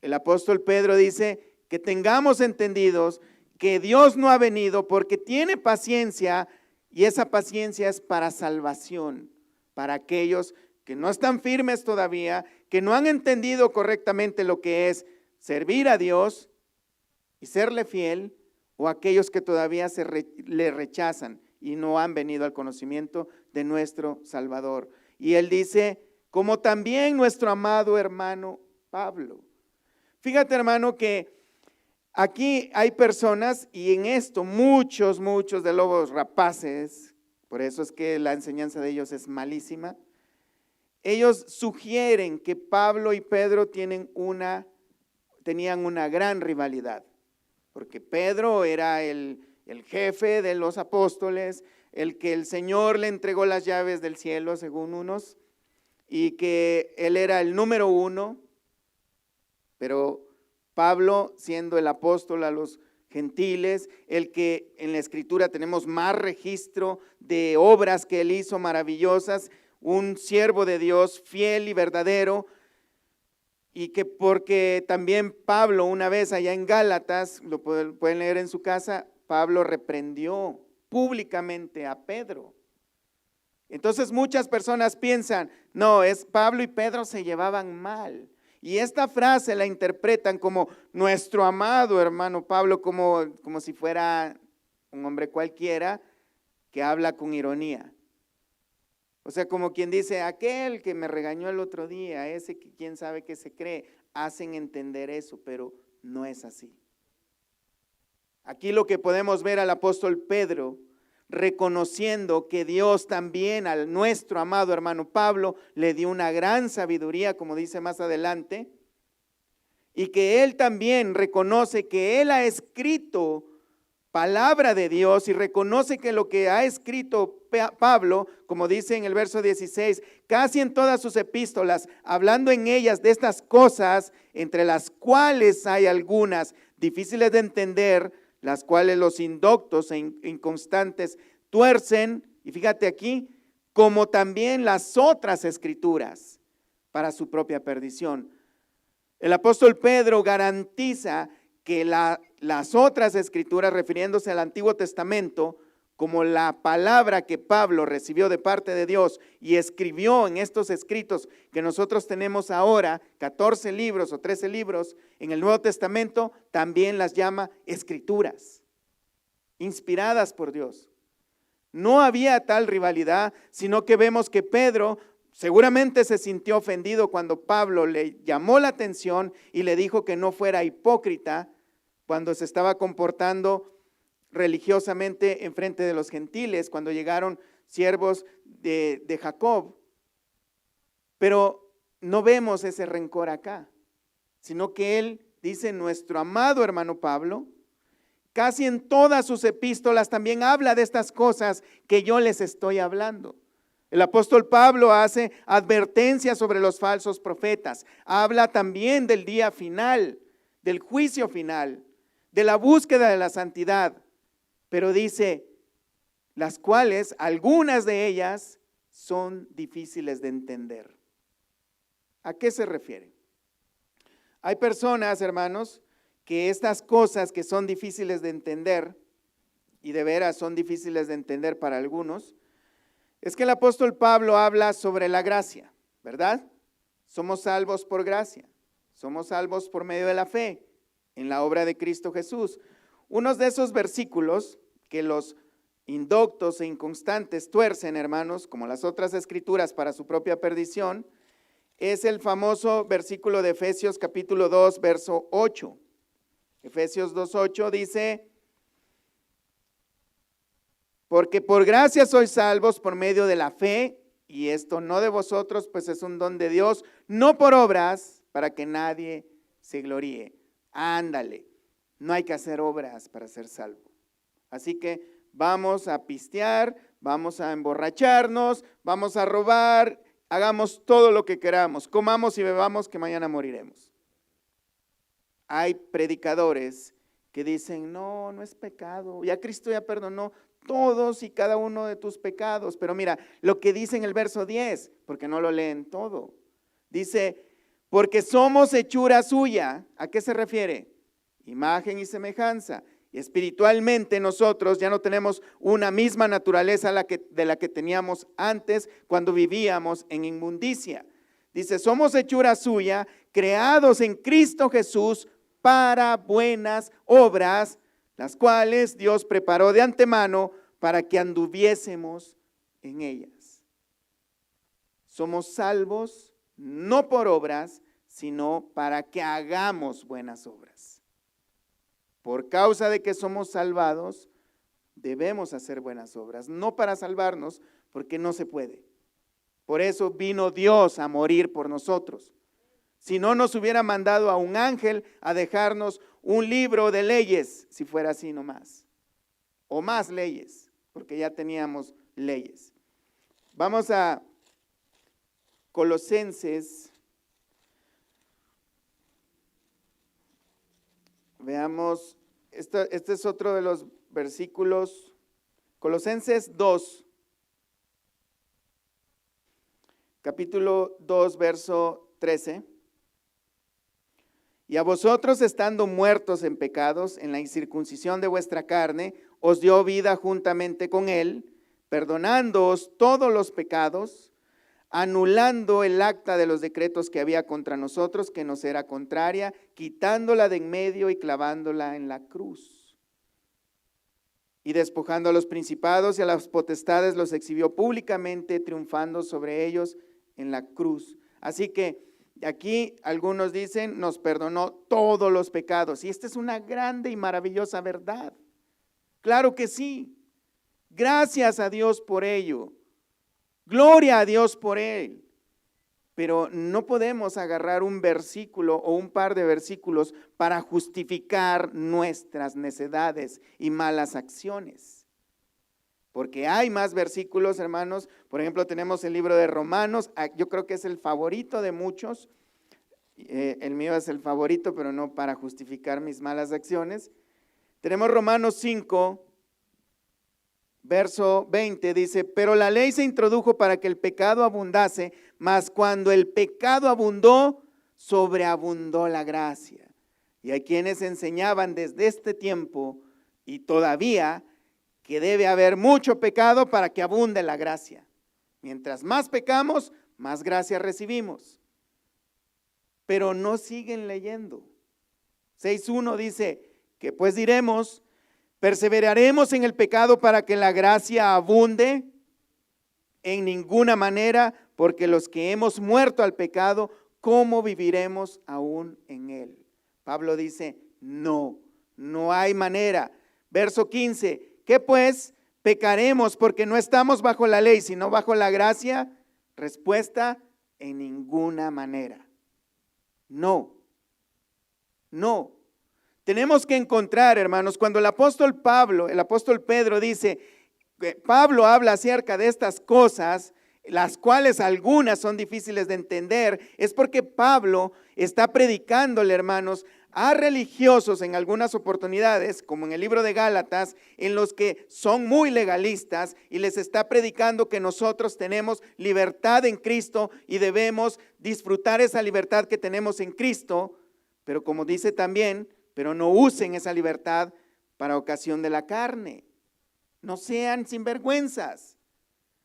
El apóstol Pedro dice que tengamos entendidos que Dios no ha venido porque tiene paciencia, y esa paciencia es para salvación, para aquellos que no están firmes todavía, que no han entendido correctamente lo que es servir a Dios y serle fiel, o aquellos que todavía le rechazan y no han venido al conocimiento de nuestro Salvador. Y él dice, como también nuestro amado hermano Pablo. Fíjate, hermano, que aquí hay personas, y en esto muchos de lobos rapaces, por eso es que la enseñanza de ellos es malísima. Ellos sugieren que Pablo y Pedro tenían una gran rivalidad, porque Pedro era el jefe de los apóstoles, el que el Señor le entregó las llaves del cielo, según unos, y que él era el número uno, pero Pablo, siendo el apóstol a los gentiles, el que en la Escritura tenemos más registro de obras que él hizo maravillosas, un siervo de Dios fiel y verdadero, y que porque también Pablo una vez allá en Gálatas, lo pueden leer en su casa, Pablo reprendió públicamente a Pedro. Entonces muchas personas piensan, no, Pablo y Pedro se llevaban mal, Y esta frase la interpretan como nuestro amado hermano Pablo, como si fuera un hombre cualquiera que habla con ironía. O sea, como quien dice, aquel que me regañó el otro día, ese que quién sabe qué se cree, hacen entender eso, pero no es así. Aquí lo que podemos ver al apóstol Pedro, reconociendo que Dios también a nuestro amado hermano Pablo le dio una gran sabiduría, como dice más adelante, y que él también reconoce que él ha escrito palabra de Dios y reconoce que lo que ha escrito Pablo, como dice en el verso 16, casi en todas sus epístolas, hablando en ellas de estas cosas, entre las cuales hay algunas difíciles de entender, las cuales los indoctos e inconstantes tuercen, y fíjate aquí, como también las otras escrituras para su propia perdición. El apóstol Pedro garantiza que las otras escrituras, refiriéndose al Antiguo Testamento, como la palabra que Pablo recibió de parte de Dios y escribió en estos escritos que nosotros tenemos ahora, 14 libros o 13 libros en el Nuevo Testamento, también las llama escrituras, inspiradas por Dios. No había tal rivalidad, sino que vemos que Pedro seguramente se sintió ofendido cuando Pablo le llamó la atención y le dijo que no fuera hipócrita cuando se estaba comportando religiosamente en frente de los gentiles, cuando llegaron siervos de Jacob. Pero no vemos ese rencor acá, sino que él dice, nuestro amado hermano Pablo, casi en todas sus epístolas también habla de estas cosas que yo les estoy hablando. El apóstol Pablo hace advertencias sobre los falsos profetas, habla también del día final, del juicio final, de la búsqueda de la santidad, pero dice, las cuales, algunas de ellas, son difíciles de entender. ¿A qué se refiere? Hay personas, hermanos, que estas cosas que son difíciles de entender, y de veras son difíciles de entender para algunos, es que el apóstol Pablo habla sobre la gracia, ¿verdad? Somos salvos por gracia, somos salvos por medio de la fe en la obra de Cristo Jesús. Unos de esos versículos que los indoctos e inconstantes tuercen, hermanos, como las otras escrituras para su propia perdición, es el famoso versículo de Efesios capítulo 2, verso 8. Efesios 2:8 dice, porque por gracia sois salvos por medio de la fe, y esto no de vosotros, pues es un don de Dios, no por obras, para que nadie se gloríe. Ándale, no hay que hacer obras para ser salvo. Así que vamos a pistear, vamos a emborracharnos, vamos a robar, hagamos todo lo que queramos, comamos y bebamos que mañana moriremos. Hay predicadores que dicen, no, no es pecado, ya Cristo ya perdonó todos y cada uno de tus pecados. Pero mira, lo que dice en el verso 10, porque no lo leen todo, dice, porque somos hechura suya. ¿A qué se refiere? Imagen y semejanza. Y espiritualmente nosotros ya no tenemos una misma naturaleza de la que teníamos antes cuando vivíamos en inmundicia. Dice, somos hechura suya, creados en Cristo Jesús para buenas obras, las cuales Dios preparó de antemano para que anduviésemos en ellas. Somos salvos no por obras, sino para que hagamos buenas obras. Por causa de que somos salvados, debemos hacer buenas obras, no para salvarnos, porque no se puede. Por eso vino Dios a morir por nosotros. Si no, nos hubiera mandado a un ángel a dejarnos un libro de leyes, si fuera así nomás, o más leyes, porque ya teníamos leyes. Vamos a Colosenses, veamos, este es otro de los versículos, Colosenses 2, capítulo 2, verso 13. Y a vosotros, estando muertos en pecados, en la incircuncisión de vuestra carne, os dio vida juntamente con él, perdonándoos todos los pecados, anulando el acta de los decretos que había contra nosotros, que nos era contraria, quitándola de en medio y clavándola en la cruz. Y despojando a los principados y a las potestades, los exhibió públicamente, triunfando sobre ellos en la cruz. Así que aquí algunos dicen, nos perdonó todos los pecados. Y esta es una grande y maravillosa verdad. Claro que sí. Gracias a Dios por ello. Gloria a Dios por él. Pero no podemos agarrar un versículo o un par de versículos para justificar nuestras necedades y malas acciones. Porque hay más versículos, hermanos. Por ejemplo, tenemos el libro de Romanos. Yo creo que es el favorito de muchos. El mío es el favorito, pero no para justificar mis malas acciones. Tenemos Romanos 5. Verso 20 dice, pero la ley se introdujo para que el pecado abundase, mas cuando el pecado abundó, sobreabundó la gracia. Y hay quienes enseñaban desde este tiempo y todavía que debe haber mucho pecado para que abunde la gracia. Mientras más pecamos, más gracia recibimos. Pero no siguen leyendo. 6.1 dice, que pues diremos, ¿perseveraremos en el pecado para que la gracia abunde? En ninguna manera, porque los que hemos muerto al pecado, ¿cómo viviremos aún en él? Pablo dice, no hay manera. Verso 15, ¿qué pues? ¿Pecaremos porque no estamos bajo la ley, sino bajo la gracia? Respuesta, en ninguna manera. No. Tenemos que encontrar, hermanos, cuando el apóstol Pedro dice, Pablo habla acerca de estas cosas, las cuales algunas son difíciles de entender, es porque Pablo está predicándole, hermanos, a religiosos en algunas oportunidades, como en el libro de Gálatas, en los que son muy legalistas y les está predicando que nosotros tenemos libertad en Cristo y debemos disfrutar esa libertad que tenemos en Cristo, pero como dice también, pero no usen esa libertad para ocasión de la carne. No sean sinvergüenzas.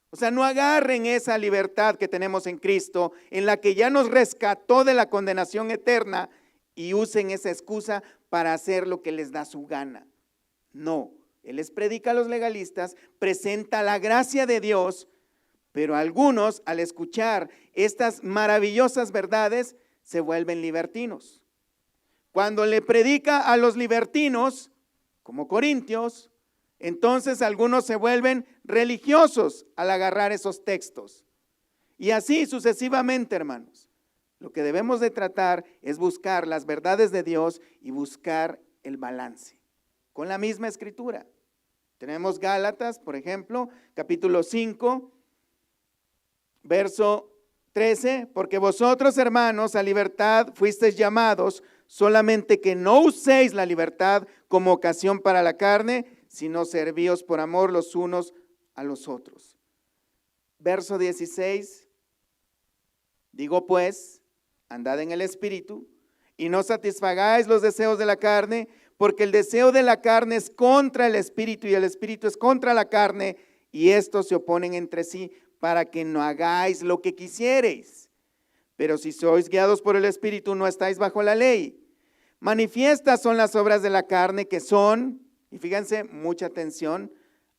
O sea, no agarren esa libertad que tenemos en Cristo, en la que ya nos rescató de la condenación eterna, y usen esa excusa para hacer lo que les da su gana. No, Él les predica a los legalistas, presenta la gracia de Dios, pero algunos al escuchar estas maravillosas verdades se vuelven libertinos. Cuando le predica a los libertinos, como Corintios, entonces algunos se vuelven religiosos al agarrar esos textos. Y así sucesivamente, hermanos. Lo que debemos de tratar es buscar las verdades de Dios y buscar el balance con la misma escritura. Tenemos Gálatas, por ejemplo, capítulo 5, verso 13, porque vosotros, hermanos, a libertad fuisteis llamados, solamente que no uséis la libertad como ocasión para la carne, sino servíos por amor los unos a los otros. Verso 16, digo pues, andad en el Espíritu, y no satisfagáis los deseos de la carne, porque el deseo de la carne es contra el Espíritu, y el Espíritu es contra la carne, y estos se oponen entre sí, para que no hagáis lo que quisiereis. Pero si sois guiados por el Espíritu, no estáis bajo la ley. Manifiestas son las obras de la carne, que son, y fíjense, mucha atención,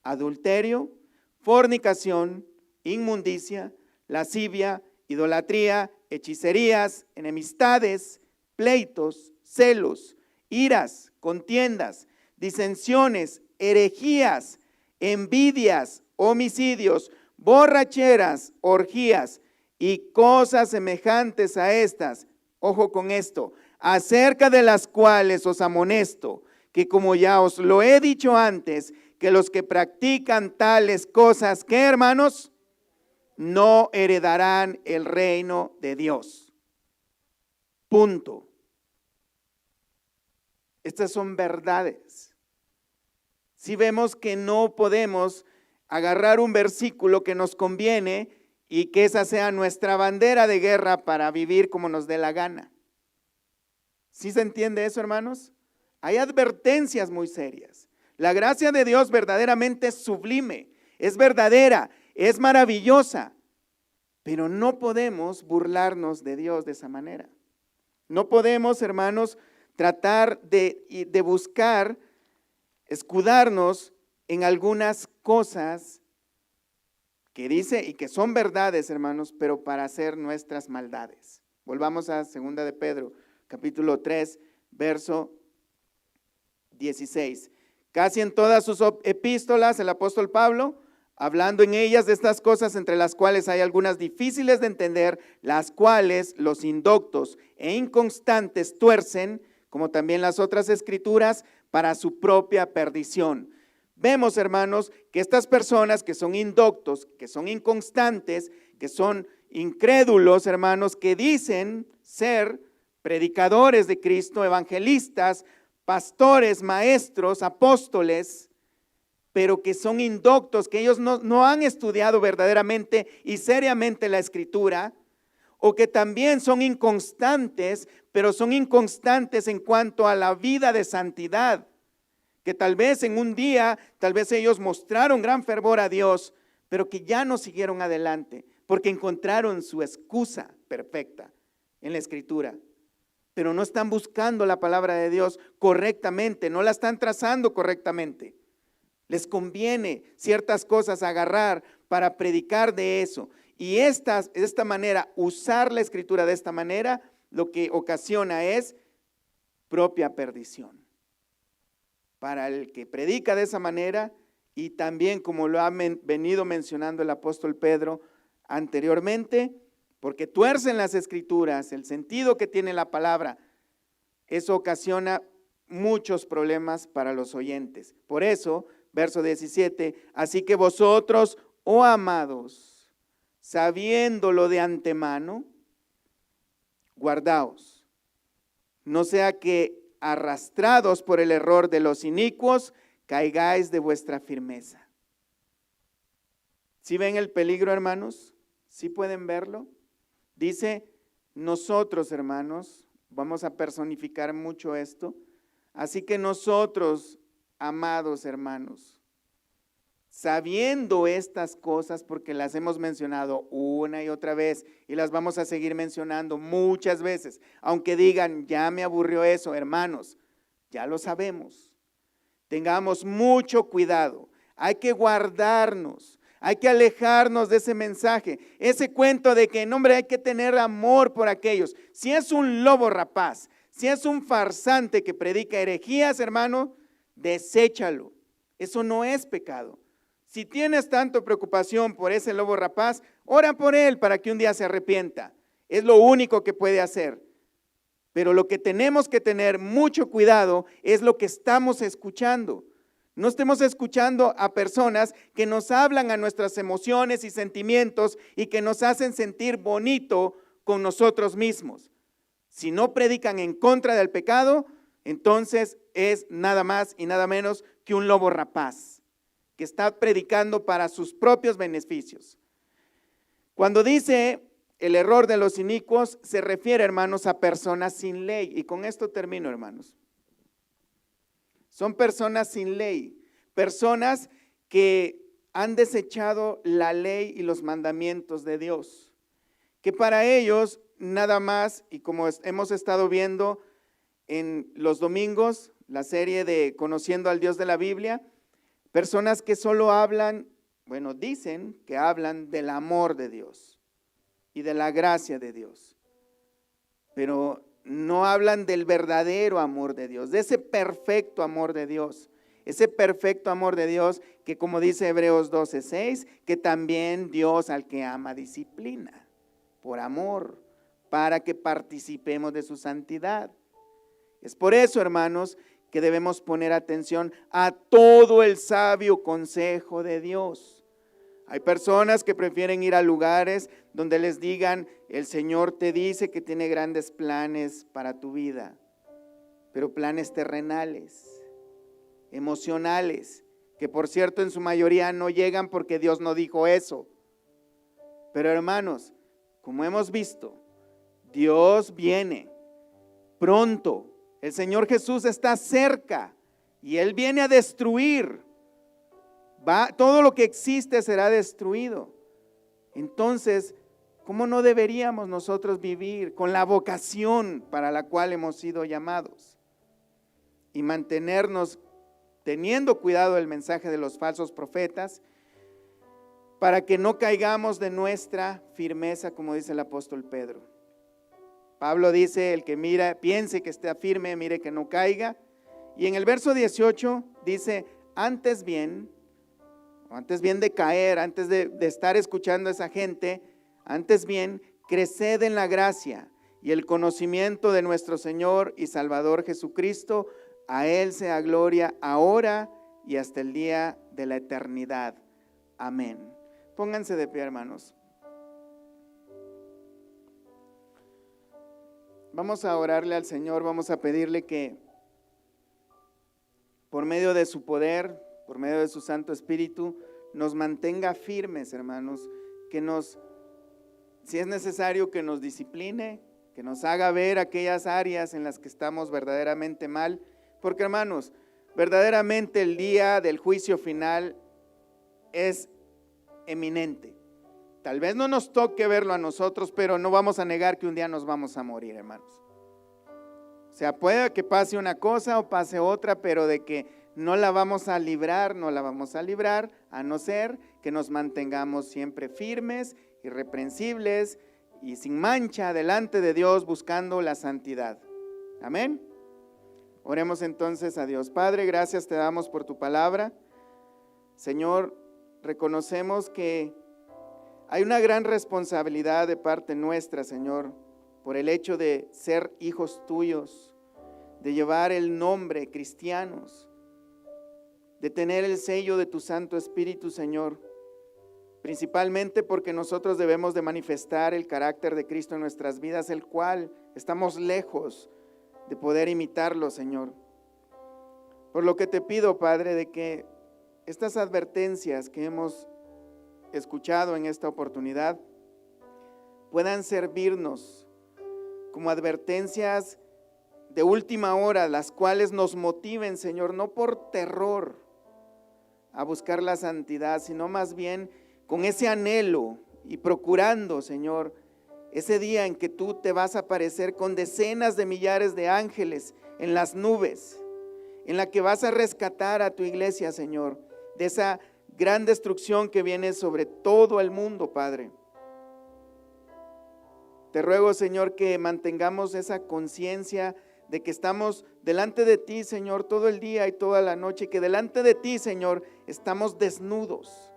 adulterio, fornicación, inmundicia, lascivia, idolatría, hechicerías, enemistades, pleitos, celos, iras, contiendas, disensiones, herejías, envidias, homicidios, borracheras, orgías y cosas semejantes a estas. Ojo con esto, acerca de las cuales os amonesto, que como ya os lo he dicho antes, que los que practican tales cosas, ¿qué, hermanos? No heredarán el reino de Dios. Punto. Estas son verdades. Si vemos que no podemos agarrar un versículo que nos conviene y que esa sea nuestra bandera de guerra para vivir como nos dé la gana. ¿Sí se entiende eso, hermanos? Hay advertencias muy serias. La gracia de Dios verdaderamente es sublime, es verdadera, es maravillosa, Pero no podemos burlarnos de Dios de esa manera. No podemos, hermanos, tratar de buscar escudarnos en algunas cosas que dice y que son verdades, hermanos, pero para hacer nuestras maldades. Volvamos a 2 de Pedro, capítulo 3, verso 16. Casi en todas sus epístolas, el apóstol Pablo, hablando en ellas de estas cosas, entre las cuales hay algunas difíciles de entender, las cuales los indoctos e inconstantes tuercen, como también las otras escrituras, para su propia perdición. Vemos, hermanos, que estas personas que son indoctos, que son inconstantes, que son incrédulos, hermanos, que dicen ser predicadores de Cristo, evangelistas, pastores, maestros, apóstoles, pero que son indoctos, que ellos no han estudiado verdaderamente y seriamente la Escritura, o que también son inconstantes, pero son inconstantes en cuanto a la vida de santidad, que tal vez en un día, tal vez ellos mostraron gran fervor a Dios, pero que ya no siguieron adelante, porque encontraron su excusa perfecta en la Escritura, pero no están buscando la palabra de Dios correctamente, no la están trazando correctamente. Les conviene ciertas cosas agarrar para predicar de eso. Y de esta manera, usar la Escritura de esta manera, lo que ocasiona es propia perdición. Para el que predica de esa manera, y también como lo ha venido mencionando el apóstol Pedro anteriormente, porque tuercen las Escrituras, el sentido que tiene la palabra, eso ocasiona muchos problemas para los oyentes. Por eso, verso 17, así que vosotros, oh amados, sabiéndolo de antemano, guardaos, no sea que arrastrados por el error de los inicuos, caigáis de vuestra firmeza. ¿Sí ven el peligro, hermanos? ¿Sí pueden verlo? Dice, nosotros, hermanos, vamos a personificar mucho esto, así que nosotros, amados hermanos, sabiendo estas cosas, porque las hemos mencionado una y otra vez y las vamos a seguir mencionando muchas veces, aunque digan, ya me aburrió eso, hermanos, ya lo sabemos. Tengamos mucho cuidado, hay que guardarnos, hay que alejarnos de ese mensaje, ese cuento de que, no, hombre, hay que tener amor por aquellos. Si es un lobo rapaz, si es un farsante que predica herejías, hermano, deséchalo, eso no es pecado. Si tienes tanto preocupación por ese lobo rapaz, ora por él para que un día se arrepienta. Es lo único que puede hacer. Pero lo que tenemos que tener mucho cuidado es lo que estamos escuchando. No estemos escuchando a personas que nos hablan a nuestras emociones y sentimientos y que nos hacen sentir bonito con nosotros mismos. Si no predican en contra del pecado, entonces es nada más y nada menos que un lobo rapaz que está predicando para sus propios beneficios. Cuando dice el error de los inicuos, se refiere, hermanos, a personas sin ley. Y con esto termino, hermanos. Son personas sin ley, personas que han desechado la ley y los mandamientos de Dios, que para ellos nada más, y como hemos estado viendo en los domingos, la serie de Conociendo al Dios de la Biblia, personas que solo hablan, bueno, dicen que hablan del amor de Dios y de la gracia de Dios, pero no hablan del verdadero amor de Dios, de ese perfecto amor de Dios, ese perfecto amor de Dios que, como dice Hebreos 12:6, que también Dios al que ama disciplina por amor, para que participemos de su santidad. Es por eso, hermanos, que debemos poner atención a todo el sabio consejo de Dios. Hay personas que prefieren ir a lugares donde les digan, el Señor te dice que tiene grandes planes para tu vida, pero planes terrenales, emocionales, que por cierto en su mayoría no llegan porque Dios no dijo eso. Pero hermanos, como hemos visto, Dios viene pronto. El Señor Jesús está cerca y Él viene a destruir. Todo lo que existe será destruido. Entonces, ¿Cómo no deberíamos nosotros vivir con la vocación para la cual hemos sido llamados? Y mantenernos teniendo cuidado del mensaje de los falsos profetas, para que no caigamos de nuestra firmeza, como dice el apóstol Pedro. Pablo dice, el que piense que esté firme, mire que no caiga. Y en el verso 18 dice, antes bien de caer, antes de estar escuchando a esa gente, antes bien, creced en la gracia y el conocimiento de nuestro Señor y Salvador Jesucristo. A Él sea gloria ahora y hasta el día de la eternidad. Amén. Pónganse de pie, hermanos. Vamos a orarle al Señor, vamos a pedirle que por medio de su poder, por medio de su Santo Espíritu, nos mantenga firmes, hermanos, si es necesario, que nos discipline, que nos haga ver aquellas áreas en las que estamos verdaderamente mal, porque, hermanos, verdaderamente el día del juicio final es eminente. Tal vez no nos toque verlo a nosotros, pero no vamos a negar que un día nos vamos a morir, hermanos. O sea, puede que pase una cosa o pase otra, pero de que no la vamos a librar, a no ser que nos mantengamos siempre firmes, irreprensibles y sin mancha delante de Dios, buscando la santidad. Amén. Oremos entonces a Dios. Padre, gracias te damos por tu palabra. Señor, reconocemos que hay una gran responsabilidad de parte nuestra, Señor, por el hecho de ser hijos tuyos, de llevar el nombre cristianos, de tener el sello de tu Santo Espíritu, Señor, principalmente porque nosotros debemos de manifestar el carácter de Cristo en nuestras vidas, el cual estamos lejos de poder imitarlo, Señor. Por lo que te pido, Padre, de que estas advertencias que hemos escuchado en esta oportunidad puedan servirnos como advertencias de última hora, las cuales nos motiven, Señor, no por terror a buscar la santidad, sino más bien con ese anhelo y procurando, Señor, ese día en que tú te vas a aparecer con decenas de millares de ángeles en las nubes, en la que vas a rescatar a tu iglesia, Señor, de esa gran destrucción que viene sobre todo el mundo, Padre. Te ruego, Señor, que mantengamos esa conciencia de que estamos delante de ti, Señor, todo el día y toda la noche, que delante de ti, Señor, estamos desnudos,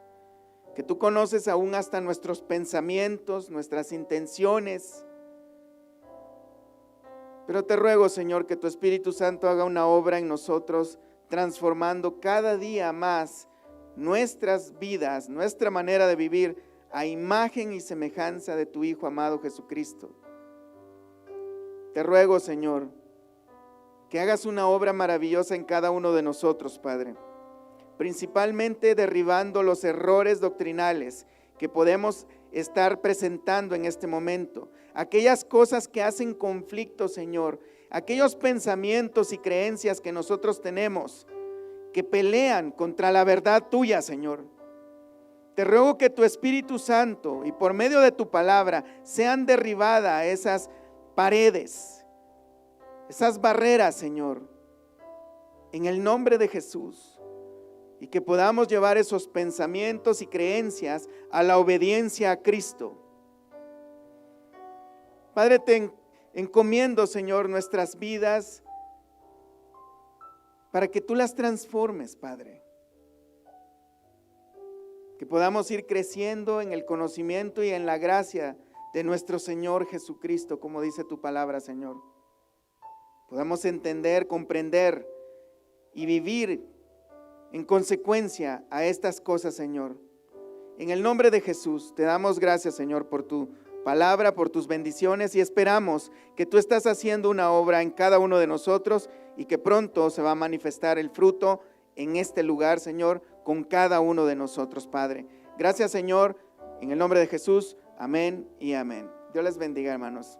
que tú conoces aún hasta nuestros pensamientos, nuestras intenciones. Pero te ruego, Señor, que tu Espíritu Santo haga una obra en nosotros, transformando cada día más nuestras vidas, nuestra manera de vivir, a imagen y semejanza de tu Hijo amado Jesucristo. Te ruego, Señor, que hagas una obra maravillosa en cada uno de nosotros, Padre, principalmente derribando los errores doctrinales que podemos estar presentando en este momento, aquellas cosas que hacen conflicto, Señor, aquellos pensamientos y creencias que nosotros tenemos que pelean contra la verdad tuya, Señor. Te ruego que tu Espíritu Santo y por medio de tu palabra sean derribadas esas paredes, esas barreras, Señor, en el nombre de Jesús, y que podamos llevar esos pensamientos y creencias a la obediencia a Cristo. Padre, te encomiendo, Señor, nuestras vidas para que tú las transformes, Padre. Que podamos ir creciendo en el conocimiento y en la gracia de nuestro Señor Jesucristo, como dice tu palabra, Señor. Podamos entender, comprender y vivir en consecuencia a estas cosas, Señor. En el nombre de Jesús, te damos gracias, Señor, por tu palabra, por tus bendiciones, y esperamos que tú estás haciendo una obra en cada uno de nosotros y que pronto se va a manifestar el fruto en este lugar, Señor, con cada uno de nosotros, Padre. Gracias, Señor, en el nombre de Jesús, amén y amén. Dios les bendiga, hermanos.